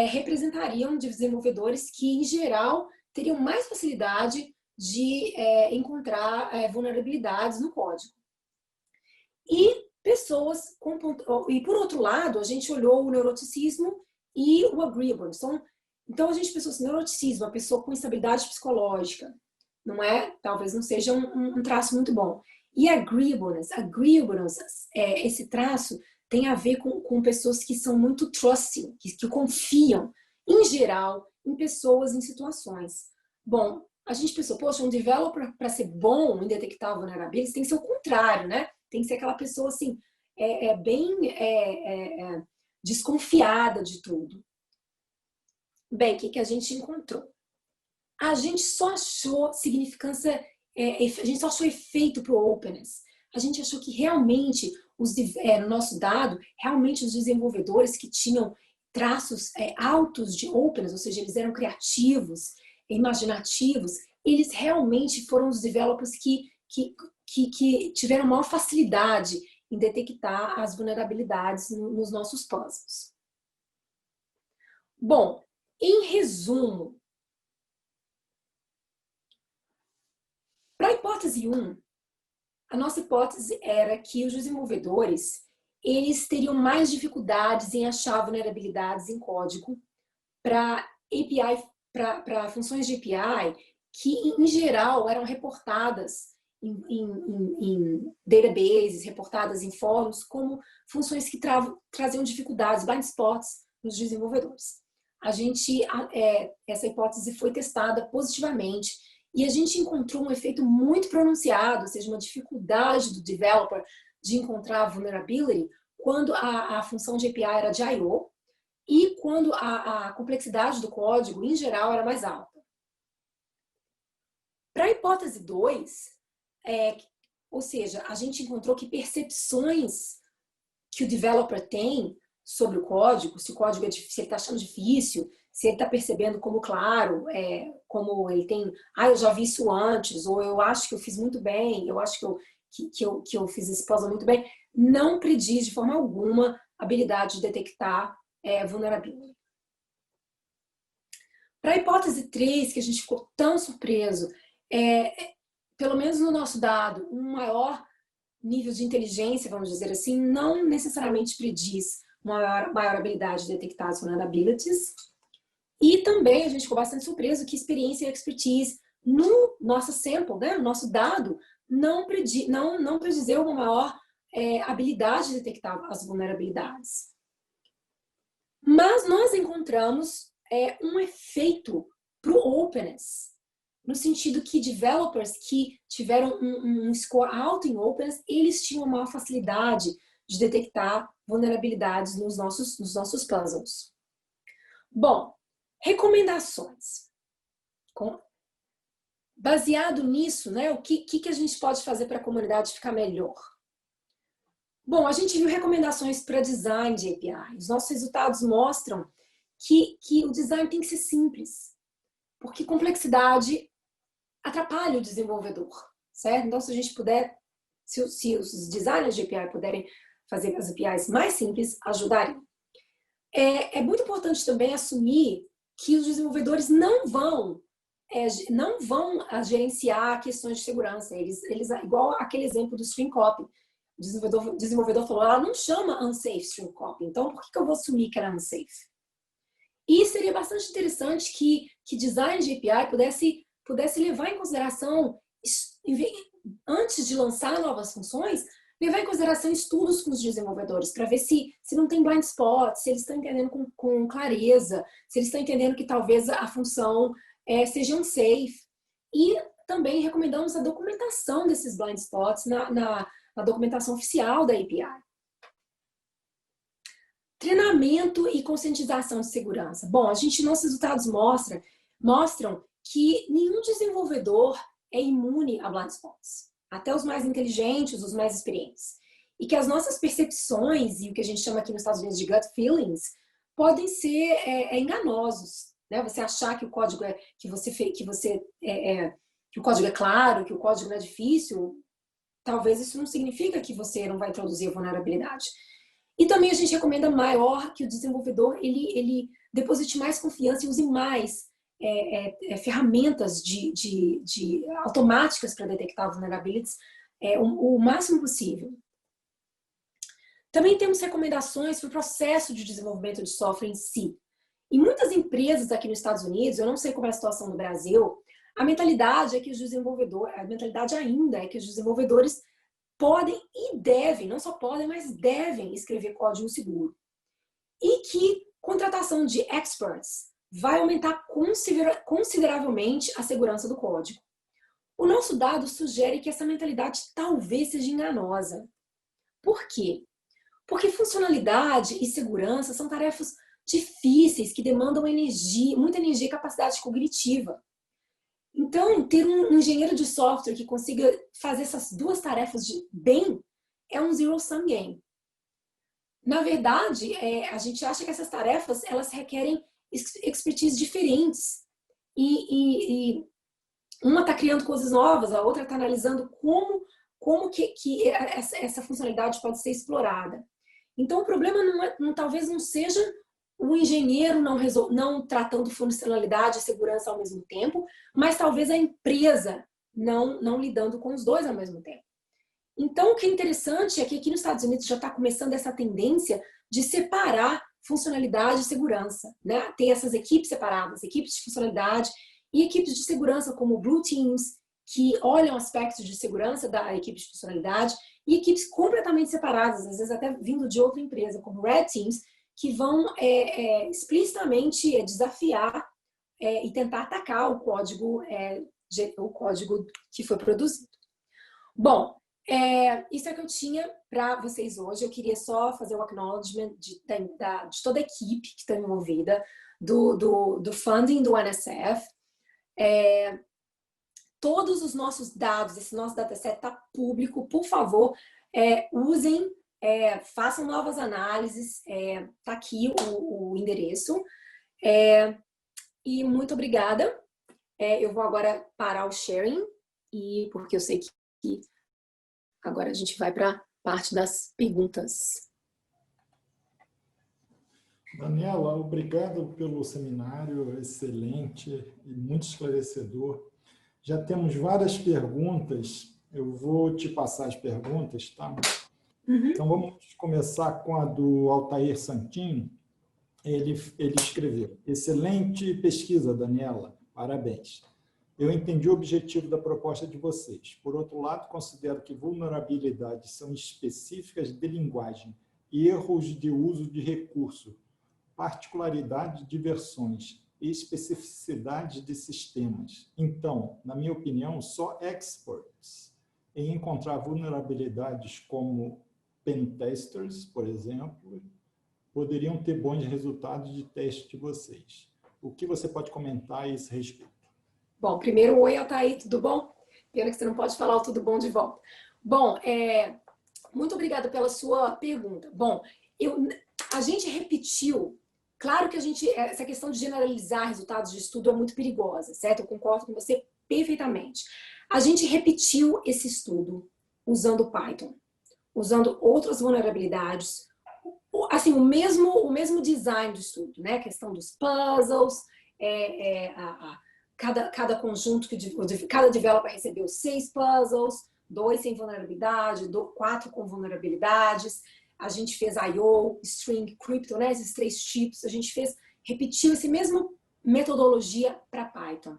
representariam desenvolvedores que, em geral, teriam mais facilidade de encontrar vulnerabilidades no código. E pessoas e por outro lado, a gente olhou o neuroticismo e o agreeableness. Então a gente pensou assim, neuroticismo, a pessoa com instabilidade psicológica, não é? Talvez não seja um traço muito bom. E agreeableness, esse traço tem a ver com pessoas que são muito trusting, que confiam, em geral, em pessoas, em situações. Bom, a gente pensou, poxa, um developer, para ser bom em detectar vulnerabilities, tem que ser o contrário, né? Tem que ser aquela pessoa, assim, bem desconfiada de tudo. Bem, o que a gente encontrou? A gente só achou significância, a gente só achou efeito para o openness. A gente achou que realmente, no nosso dado, realmente os desenvolvedores que tinham traços altos de openness, ou seja, eles eram criativos, imaginativos, eles realmente foram os developers que tiveram maior facilidade em detectar as vulnerabilidades nos nossos puzzles. Bom, em resumo, para a hipótese 1, a nossa hipótese era que os desenvolvedores eles teriam mais dificuldades em achar vulnerabilidades em código para funções de API que, em geral, eram reportadas em databases, reportadas em fóruns, como funções que traziam dificuldades, blind spots nos desenvolvedores. Essa hipótese foi testada positivamente e a gente encontrou um efeito muito pronunciado, ou seja, uma dificuldade do developer de encontrar vulnerability quando a função de API era de I/O e quando a complexidade do código, em geral, era mais alta. Para a hipótese 2, ou seja, a gente encontrou que percepções que o developer tem sobre o código, se o código se ele está achando difícil, se ele está percebendo como claro, como ele tem, eu já vi isso antes, ou eu acho que eu fiz muito bem, eu acho que eu fiz esse puzzle muito bem, não prediz de forma alguma a habilidade de detectar vulnerability. Para a hipótese 3, que a gente ficou tão surpreso, pelo menos no nosso dado, um maior nível de inteligência, vamos dizer assim, não necessariamente prediz uma maior habilidade de detectar as vulnerabilities. E também a gente ficou bastante surpreso que experiência e expertise no nosso sample, né, no nosso dado, não predizeu uma maior habilidade de detectar as vulnerabilidades. Mas nós encontramos um efeito para o openness, no sentido que developers que tiveram um score alto em openness, eles tinham maior facilidade de detectar vulnerabilidades nos nossos puzzles. Bom, recomendações. Baseado nisso, né, o que a gente pode fazer para a comunidade ficar melhor? Bom, a gente viu recomendações para design de API. Os nossos resultados mostram que o design tem que ser simples, porque complexidade atrapalha o desenvolvedor, certo? Então, se a gente puder, se os designers de API puderem fazer as APIs mais simples, ajudariam. É muito importante também assumir que os desenvolvedores não vão gerenciar questões de segurança. Eles, igual aquele exemplo do string copy. O desenvolvedor falou, ela não chama unsafe string copy, então por que eu vou assumir que era unsafe? E seria bastante interessante que design de API pudesse levar em consideração, antes de lançar novas funções, levar em consideração estudos com os desenvolvedores, para ver se não tem blind spot, se eles estão entendendo com clareza, se eles estão entendendo que talvez a função seja unsafe. E também recomendamos a documentação desses blind spots na documentação oficial da API. Treinamento e conscientização de segurança. Bom, nossos resultados mostram que nenhum desenvolvedor é imune a blind spots, até os mais inteligentes, os mais experientes. E que as nossas percepções e o que a gente chama aqui nos Estados Unidos de gut feelings podem ser enganosos, né? Você achar que o código que o código é claro, que o código não é difícil, talvez isso não significa que você não vai introduzir a vulnerabilidade. E também a gente recomenda maior que o desenvolvedor ele deposite mais confiança e use mais ferramentas automáticas para detectar vulnerabilities o máximo possível. Também temos recomendações para o processo de desenvolvimento de software em si. Em muitas empresas aqui nos Estados Unidos, eu não sei como é a situação no Brasil, a mentalidade ainda é que os desenvolvedores podem e devem, não só podem, mas devem escrever código seguro. E que contratação de experts vai aumentar consideravelmente a segurança do código. O nosso dado sugere que essa mentalidade talvez seja enganosa. Por quê? Porque funcionalidade e segurança são tarefas difíceis que demandam muita energia e capacidade cognitiva. Então, ter um engenheiro de software que consiga fazer essas duas tarefas bem é um zero-sum game. Na verdade, a gente acha que essas tarefas elas requerem expertise diferentes. E uma está criando coisas novas, a outra está analisando como que essa funcionalidade pode ser explorada. Então, o problema talvez não seja o engenheiro não tratando funcionalidade e segurança ao mesmo tempo, mas talvez a empresa não lidando com os dois ao mesmo tempo. Então, o que é interessante é que aqui nos Estados Unidos já está começando essa tendência de separar funcionalidade e segurança, né? Tem essas equipes separadas, equipes de funcionalidade e equipes de segurança como Blue Teams, que olham aspectos de segurança da equipe de funcionalidade, e equipes completamente separadas, às vezes até vindo de outra empresa, como Red Teams, que vão explicitamente desafiar e tentar atacar o código que foi produzido. Bom, isso é o que eu tinha para vocês hoje. Eu queria só fazer o acknowledgement de toda a equipe que está envolvida, do funding do NSF. Todos os nossos dados, esse nosso dataset está público, por favor, usem, façam novas análises, está aqui o endereço. E muito obrigada. Eu vou agora parar o sharing, porque eu sei que agora a gente vai para a parte das perguntas. Daniela, obrigado pelo seminário, excelente e muito esclarecedor. Já temos várias perguntas, eu vou te passar as perguntas, tá? Uhum. Então, vamos começar com a do Altair Santinho. Ele escreveu: excelente pesquisa, Daniela, parabéns. Eu entendi o objetivo da proposta de vocês. Por outro lado, considero que vulnerabilidades são específicas de linguagem, erros de uso de recurso, particularidade de versões e especificidade de sistemas. Então, na minha opinião, só experts em encontrar vulnerabilidades como pentesters, por exemplo, poderiam ter bons resultados de teste de vocês. O que você pode comentar a esse respeito? Bom, primeiro, oi, Altair, tudo bom? Pena que você não pode falar o tudo bom de volta. Bom, muito obrigada pela sua pergunta. Bom, a gente repetiu. Claro que essa questão de generalizar resultados de estudo é muito perigosa, certo? Eu concordo com você perfeitamente. A gente repetiu esse estudo usando Python, usando outras vulnerabilidades, assim, o mesmo design do estudo, né? A questão dos puzzles, cada conjunto, cada developer recebeu 6 puzzles, 2 sem vulnerabilidade, 4 com vulnerabilidades. A gente fez I/O, String, Crypto, né? Esses 3 tipos. A gente repetiu essa mesma metodologia para Python.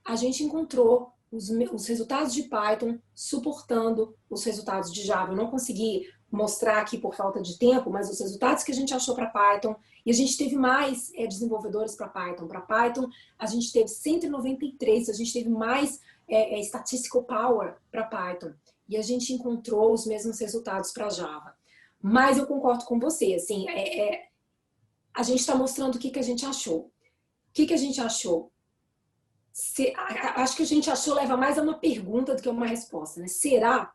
A gente encontrou os resultados de Python suportando os resultados de Java. Eu não consegui mostrar aqui por falta de tempo, mas os resultados que a gente achou para Python, e a gente teve mais desenvolvedores para Python. Para Python, a gente teve 193, a gente teve mais statistical power para Python. E a gente encontrou os mesmos resultados para Java. Mas eu concordo com você, assim, a gente está mostrando o que a gente achou. O que a gente achou? Acho que a gente achou leva mais a uma pergunta do que a uma resposta, né? Será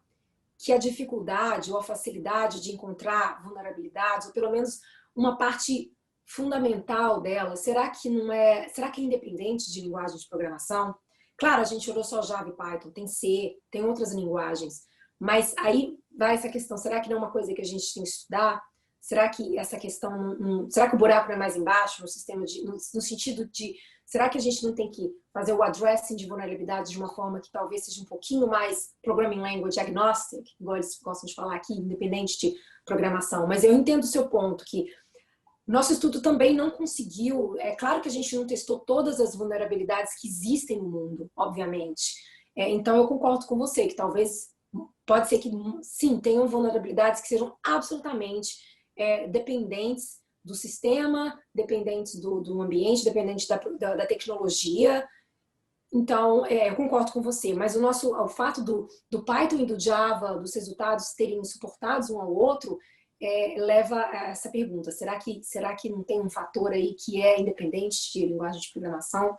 que a dificuldade ou a facilidade de encontrar vulnerabilidades, ou pelo menos uma parte fundamental dela, será que é independente de linguagem de programação? Claro, a gente olhou só Java e Python, tem C, tem outras linguagens, mas aí vai essa questão, será que não é uma coisa que a gente tem que estudar? Será que essa questão, será que o buraco não é mais embaixo no sistema no sentido de, será que a gente não tem que fazer o addressing de vulnerabilidades de uma forma que talvez seja um pouquinho mais programming language agnostic, igual eles gostam de falar aqui, independente de programação? Mas eu entendo o seu ponto, que nosso estudo também não conseguiu, é claro que a gente não testou todas as vulnerabilidades que existem no mundo, obviamente. Então eu concordo com você, que talvez, pode ser que sim, tenham vulnerabilidades que sejam absolutamente dependentes do sistema, dependentes do ambiente, dependentes da tecnologia. Então, eu concordo com você, mas o fato do Python e do Java, dos resultados terem suportados um ao outro, leva a essa pergunta, será que não tem um fator aí que é independente de linguagem de programação?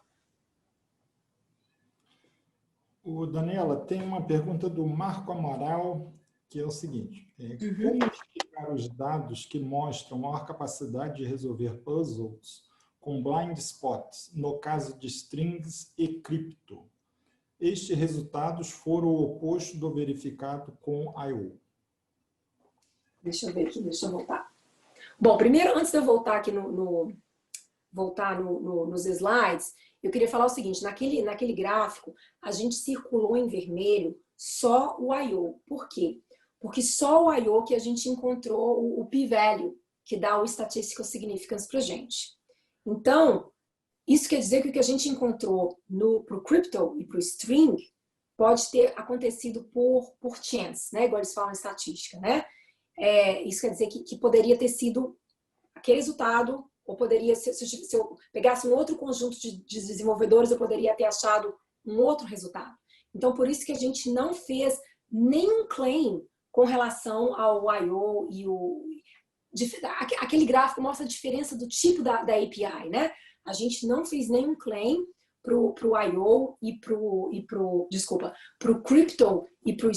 Daniela, tem uma pergunta do Marco Amaral, que é o seguinte, como explicar os dados que mostram maior capacidade de resolver puzzles com blind spots, no caso de strings e cripto? Estes resultados foram o oposto do verificado com I/O. Deixa eu ver aqui, deixa eu voltar. Bom, primeiro, antes de eu voltar aqui nos slides, eu queria falar o seguinte, naquele gráfico, a gente circulou em vermelho só o I/O. Por quê? Porque só o I/O que a gente encontrou o p-value, que dá o statistical significance para a gente. Então, isso quer dizer que o que a gente encontrou para o crypto e para o string pode ter acontecido por chance, né? Igual eles falam em estatística, né? Isso quer dizer que poderia ter sido aquele resultado, ou poderia, se eu pegasse um outro conjunto de desenvolvedores, eu poderia ter achado um outro resultado. Então, por isso que a gente não fez nenhum claim com relação ao I/O e aquele gráfico mostra a diferença do tipo da API, né? A gente não fez nenhum claim pro I/O e pro crypto e pro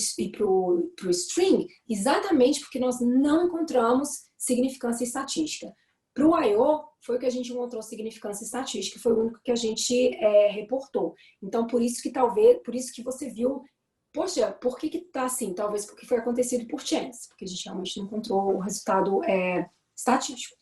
string, exatamente porque nós não encontramos significância estatística. Para o I/O, foi o que a gente encontrou significância estatística, foi o único que a gente reportou. Então, por isso que você viu, poxa, por que tá assim? Talvez porque foi acontecido por chance, porque a gente realmente não encontrou o resultado estatístico.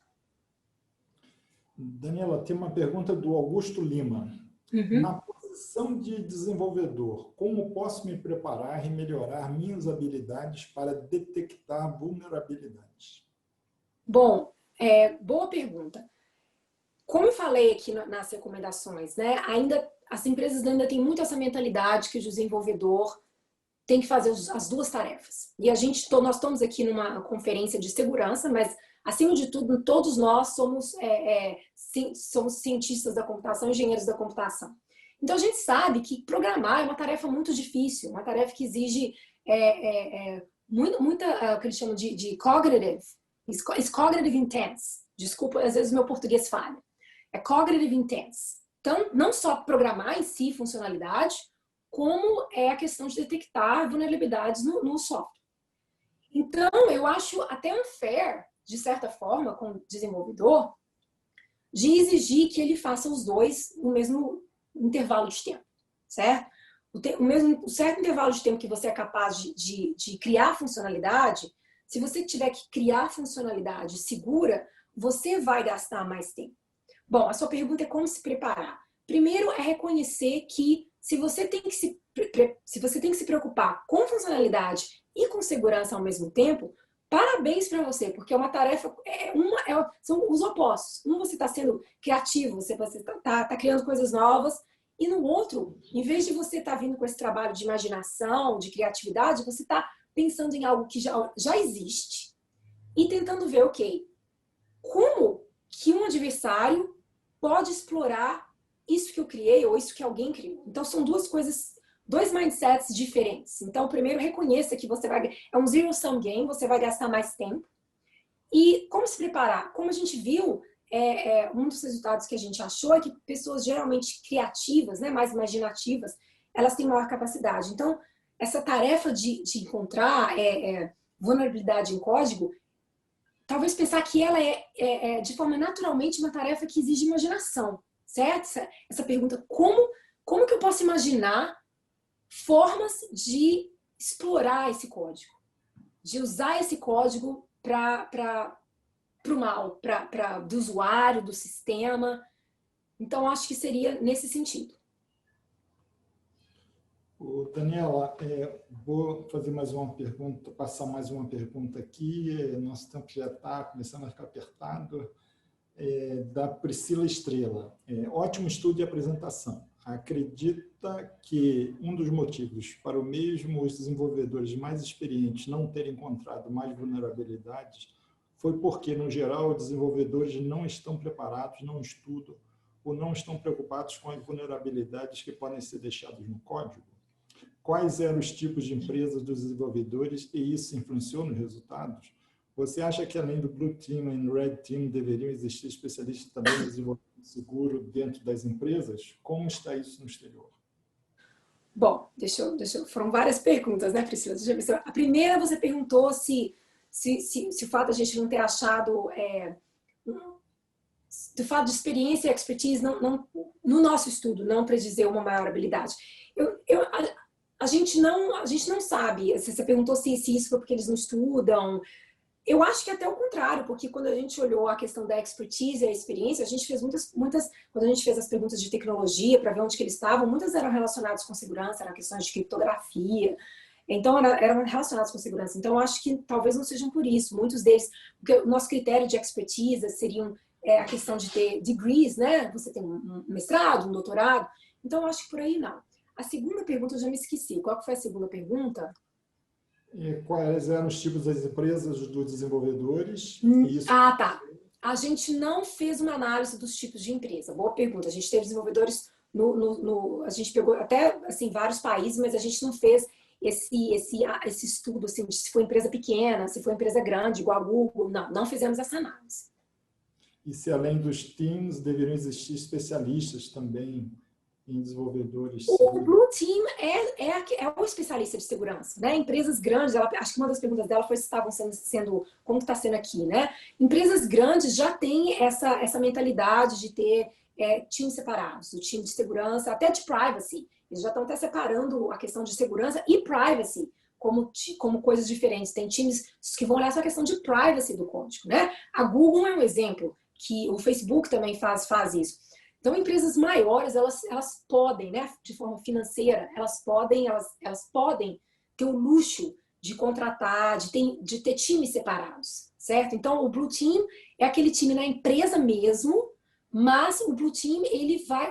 Daniela, tem uma pergunta do Augusto Lima. Na posição de desenvolvedor, como posso me preparar e melhorar minhas habilidades para detectar vulnerabilidades? Bom, boa pergunta. Como eu falei aqui nas recomendações, né, as empresas ainda têm muito essa mentalidade que o desenvolvedor tem que fazer as duas tarefas. E nós estamos aqui numa conferência de segurança, mas, acima de tudo, todos nós somos cientistas da computação, engenheiros da computação. Então, a gente sabe que programar é uma tarefa muito difícil, uma tarefa que exige muita o que eles chamam de cognitive, cognitive intense. Desculpa, às vezes o meu português falha. É cognitive intense. Então, não só programar em si, funcionalidade, como é a questão de detectar vulnerabilidades no software. Então, eu acho até unfair, de certa forma, com o desenvolvedor, de exigir que ele faça os dois no mesmo intervalo de tempo, certo? O certo intervalo de tempo que você é capaz de criar funcionalidade, se você tiver que criar funcionalidade segura, você vai gastar mais tempo. Bom, a sua pergunta é como se preparar. Primeiro é reconhecer que se você tem que se preocupar com funcionalidade e com segurança ao mesmo tempo, parabéns para você, porque é uma tarefa, são os opostos. Você está sendo criativo, você está criando coisas novas, e no outro, em vez de você estar vindo com esse trabalho de imaginação, de criatividade, você está pensando em algo que já existe e tentando ver, ok, como que um adversário pode explorar isso que eu criei ou isso que alguém criou. Então, são duas coisas dois mindsets diferentes. Então, primeiro, reconheça que é um zero-sum game, você vai gastar mais tempo. E como se preparar? Como a gente viu, um dos resultados que a gente achou é que pessoas geralmente criativas, né, mais imaginativas, elas têm maior capacidade. Então, essa tarefa de encontrar vulnerabilidade em código, talvez pensar que ela de forma naturalmente uma tarefa que exige imaginação, certo? Essa pergunta, como que eu posso imaginar formas de explorar esse código? De usar esse código para o mal, do usuário, do sistema. Então, acho que seria nesse sentido. Daniela, vou fazer mais uma pergunta, passar mais uma pergunta aqui. Nosso tempo já está começando a ficar apertado. Da Priscila Estrela. Ótimo estudo e apresentação. Acredita que um dos motivos para o mesmo os desenvolvedores mais experientes não terem encontrado mais vulnerabilidades foi porque, no geral, os desenvolvedores não estão preparados, não estudam ou não estão preocupados com as vulnerabilidades que podem ser deixadas no código? Quais eram os tipos de empresas dos desenvolvedores e isso influenciou nos resultados? Você acha que, além do Blue Team e Red Team, deveriam existir especialistas também no desenvolvimento seguro dentro das empresas? Como está isso no exterior? Bom, foram várias perguntas, né, Priscila? Deixa eu ver. A primeira, você perguntou se o fato de a gente não ter achado... do fato de experiência e expertise no nosso estudo não predizer uma maior habilidade. A gente não sabe. Você perguntou se isso foi porque eles não estudam. Eu acho que até o contrário, porque quando a gente olhou a questão da expertise e a experiência, a gente fez muitas quando a gente fez as perguntas de tecnologia para ver onde que eles estavam, muitas eram relacionadas com segurança, eram questões de criptografia, então eram relacionadas com segurança. Então eu acho que talvez não sejam por isso, muitos deles, porque o nosso critério de expertise seriam a questão de ter degrees, né? Você tem um mestrado, um doutorado, então eu acho que por aí não. A segunda pergunta eu já me esqueci. Qual que foi a segunda pergunta? Quais eram os tipos das empresas dos desenvolvedores? Tá. A gente não fez uma análise dos tipos de empresa. Boa pergunta. A gente teve desenvolvedores a gente pegou até assim vários países, mas a gente não fez esse estudo assim, de se foi empresa pequena, se foi empresa grande, igual a Google. Não fizemos essa análise. E se além dos teams deveriam existir especialistas também em desenvolvedores? O Blue Team é o especialista de segurança, né? Empresas grandes, acho que uma das perguntas dela foi se estavam sendo como está sendo aqui, né? Empresas grandes já têm essa mentalidade de ter times separados, o time de segurança, até de privacy. Eles já estão até separando a questão de segurança e privacy como coisas diferentes. Tem times que vão olhar só a questão de privacy do código, né? A Google é um exemplo, que o Facebook também faz isso. Então, empresas maiores, elas podem, né, de forma financeira, elas podem ter o luxo de contratar, de ter times separados, certo? Então, o Blue Team é aquele time na empresa mesmo, mas o Blue Team,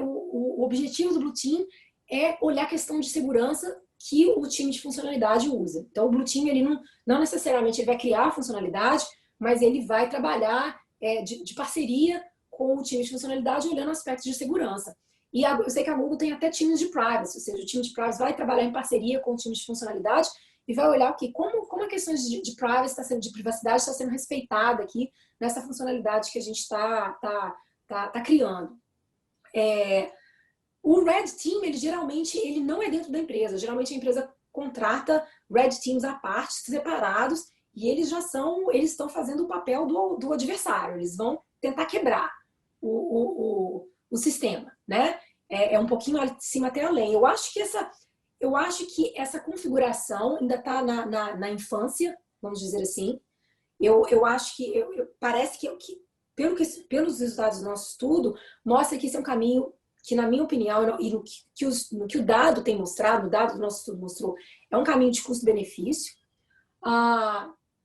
o objetivo do Blue Team é olhar a questão de segurança que o time de funcionalidade usa. Então, o Blue Team, ele não necessariamente ele vai criar a funcionalidade, mas ele vai trabalhar de parceria com o time de funcionalidade, olhando aspectos de segurança. E eu sei que a Google tem até times de privacy, ou seja, o time de privacy vai trabalhar em parceria com o time de funcionalidade e vai olhar como a questão de privacy de privacidade está sendo respeitada aqui nessa funcionalidade que a gente está criando. O Red Team, ele não é dentro da empresa. Geralmente a empresa contrata Red Teams à parte, separados, e eles estão fazendo o papel do adversário. Eles vão tentar quebrar o sistema, né? É um pouquinho acima até além. Eu acho que essa configuração ainda está na infância, vamos dizer assim. Eu acho que parece que pelos resultados do nosso estudo, mostra que esse é um caminho que, na minha opinião, e no que o dado tem mostrado, o dado do nosso estudo mostrou, é um caminho de custo-benefício.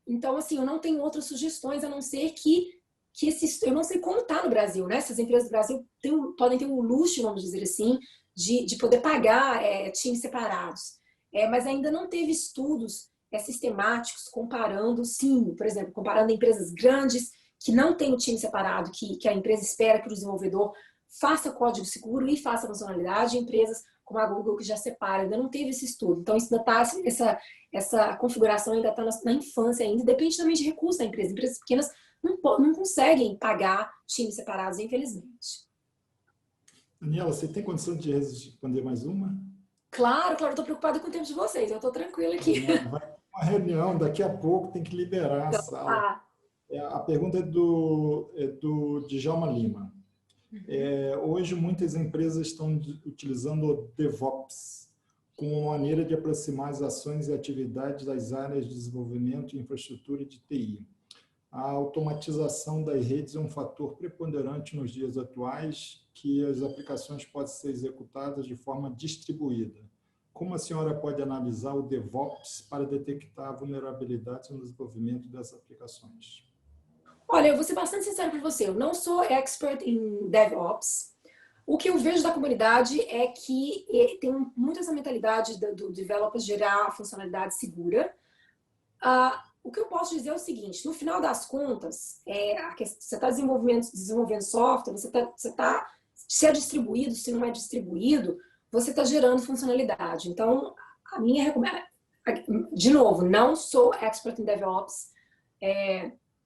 Então, assim, eu não tenho outras sugestões, a não ser que eu não sei como está no Brasil, né? Essas empresas do Brasil podem ter um luxo, vamos dizer assim, de poder pagar times separados. Mas ainda não teve estudos sistemáticos comparando, sim, por exemplo, comparando empresas grandes que não têm o time separado, que a empresa espera que o desenvolvedor faça código seguro e faça funcionalidade, e empresas como a Google, que já separa, ainda não teve esse estudo. Então, isso ainda tá, essa configuração ainda está na infância ainda, depende também de recursos da empresa. Empresas pequenas não conseguem pagar times separados, infelizmente. Daniela, você tem condição de responder mais uma? Claro, eu estou preocupada com o tempo de vocês, eu estou tranquila aqui. Vai ter uma reunião, daqui a pouco tem que liberar a Então, sala. A pergunta é do Djalma Lima. Hoje, muitas empresas estão utilizando o DevOps como maneira de aproximar as ações e atividades das áreas de desenvolvimento, infraestrutura e de TI. A automatização das redes é um fator preponderante nos dias atuais, que as aplicações podem ser executadas de forma distribuída. Como a senhora pode analisar o DevOps para detectar vulnerabilidades no desenvolvimento dessas aplicações? Olha, eu vou ser bastante sincera para você, eu não sou expert em DevOps. O que eu vejo da comunidade é que tem muito essa mentalidade do developer gerar funcionalidade segura. O que eu posso dizer é o seguinte, no final das contas, você está desenvolvendo software, se é distribuído, se não é distribuído, você está gerando funcionalidade. Então, a minha recomendação, de novo, não sou expert em DevOps,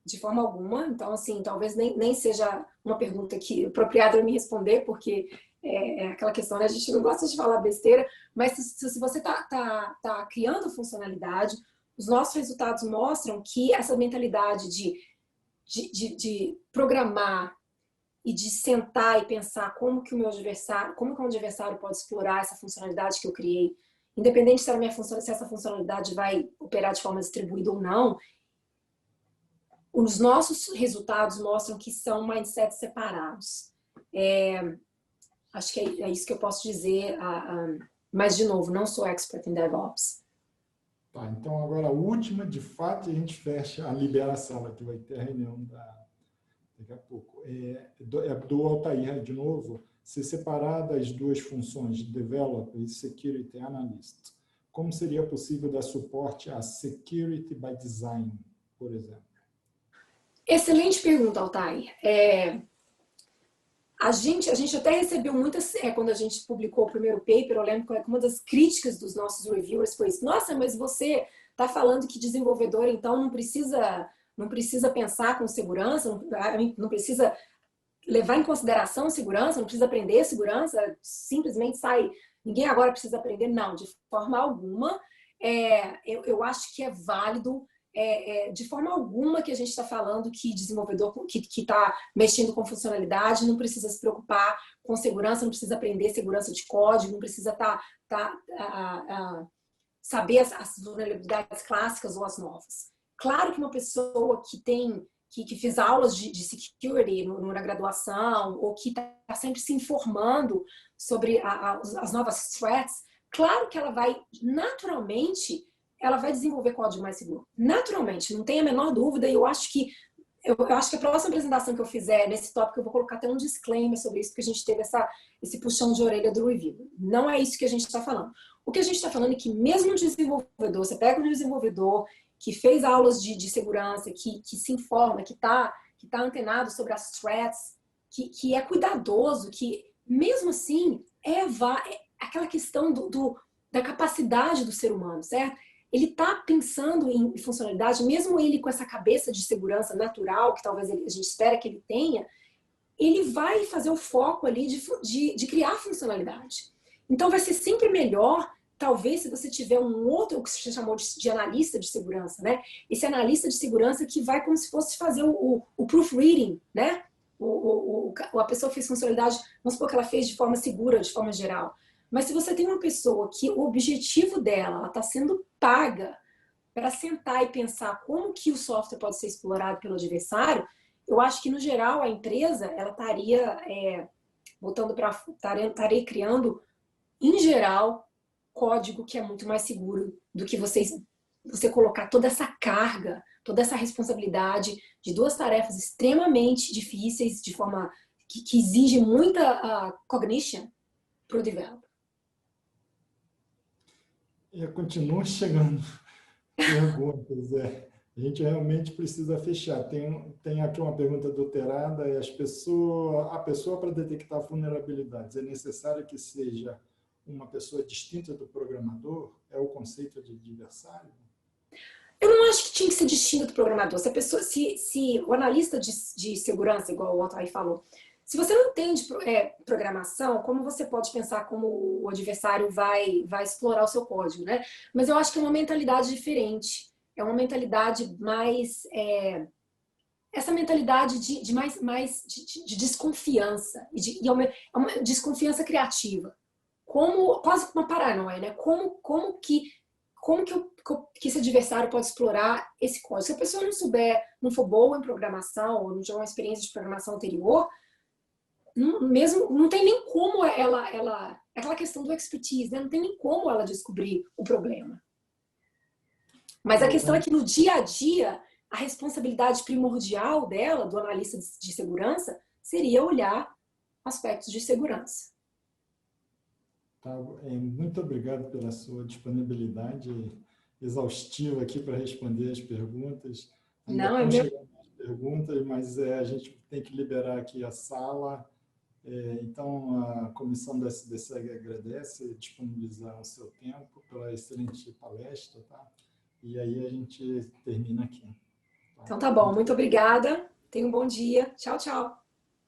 de forma alguma, então, assim, talvez nem seja uma pergunta apropriada eu me responder, porque é aquela questão, né? A gente não gosta de falar besteira, mas se você tá criando funcionalidade, os nossos resultados mostram que essa mentalidade de programar e de sentar e pensar como que um adversário pode explorar essa funcionalidade que eu criei, independente se essa funcionalidade vai operar de forma distribuída ou não, os nossos resultados mostram que são mindsets separados. Acho que é isso que eu posso dizer, mas, de novo, não sou expert em DevOps. Tá, então agora a última, de fato, a gente fecha a liberação, que vai ter a reunião daqui a pouco. Do Altair, de novo, se separar das duas funções, Developer e Security Analyst, como seria possível dar suporte a Security by Design, por exemplo? Excelente pergunta, Altair. A gente até recebeu muitas, quando a gente publicou o primeiro paper, eu lembro que uma das críticas dos nossos reviewers foi isso, nossa, mas você está falando que desenvolvedor, então, não precisa pensar com segurança, não precisa levar em consideração segurança, não precisa aprender segurança, simplesmente sai, ninguém agora precisa aprender, não, de forma alguma. Eu acho que é válido, de forma alguma que a gente está falando que desenvolvedor que está mexendo com funcionalidade não precisa se preocupar com segurança, não precisa aprender segurança de código, não precisa saber as vulnerabilidades clássicas ou as novas. Claro que uma pessoa que fez aulas de security na graduação ou que está sempre se informando sobre as novas threats, claro que ela vai, naturalmente, ela vai desenvolver código mais seguro. Naturalmente, não tem a menor dúvida, e eu acho que a próxima apresentação que eu fizer nesse tópico, eu vou colocar até um disclaimer sobre isso, porque a gente teve esse puxão de orelha do review. Não é isso que a gente está falando. O que a gente está falando é que mesmo um desenvolvedor, você pega um desenvolvedor que fez aulas de segurança, que se informa, que tá antenado sobre as threats, que é cuidadoso, que mesmo assim aquela questão da capacidade do ser humano, certo? Ele está pensando em funcionalidade, mesmo ele com essa cabeça de segurança natural, que talvez a gente espera que ele tenha, ele vai fazer o foco ali de criar funcionalidade. Então vai ser sempre melhor, talvez, se você tiver um outro, o que você chamou de analista de segurança, né? Esse analista de segurança que vai como se fosse fazer o proofreading, né? A pessoa fez funcionalidade, vamos supor que ela fez de forma segura, de forma geral. Mas se você tem uma pessoa que o objetivo dela está sendo paga para sentar e pensar como que o software pode ser explorado pelo adversário, eu acho que, no geral, a empresa ela estaria estaria criando, em geral, código que é muito mais seguro do que você colocar toda essa carga, toda essa responsabilidade de duas tarefas extremamente difíceis, de forma que exige muita cognition para o developer. Continua chegando perguntas. A gente realmente precisa fechar. Tem aqui uma pergunta doutorada. A pessoa, para detectar vulnerabilidades, é necessário que seja uma pessoa distinta do programador? É o conceito de adversário? Eu não acho que tinha que ser distinto do programador. Se a pessoa, se o analista de segurança, igual o Otto aí falou, se você não entende programação, como você pode pensar como o adversário vai explorar o seu código, né? Mas eu acho que é uma mentalidade diferente. É uma mentalidade mais... essa mentalidade de desconfiança. E é uma desconfiança criativa. Quase uma paranoia, né? Como que esse adversário pode explorar esse código? Se a pessoa não souber, não for boa em programação, ou não tiver uma experiência de programação anterior, não tem nem como aquela questão do expertise, né? Não tem nem como ela descobrir o problema. Mas a questão é que no dia a dia, a responsabilidade primordial dela, do analista de segurança, seria olhar aspectos de segurança. Tá, muito obrigado pela sua disponibilidade exaustiva aqui para responder as perguntas. Ainda Não, estão chegando as perguntas, mas a gente tem que liberar aqui a sala. Então, a comissão da SBSEG agradece disponibilizar o seu tempo pela excelente palestra, tá? E aí a gente termina aqui. Então tá bom, muito obrigada. Tenha um bom dia. Tchau, tchau.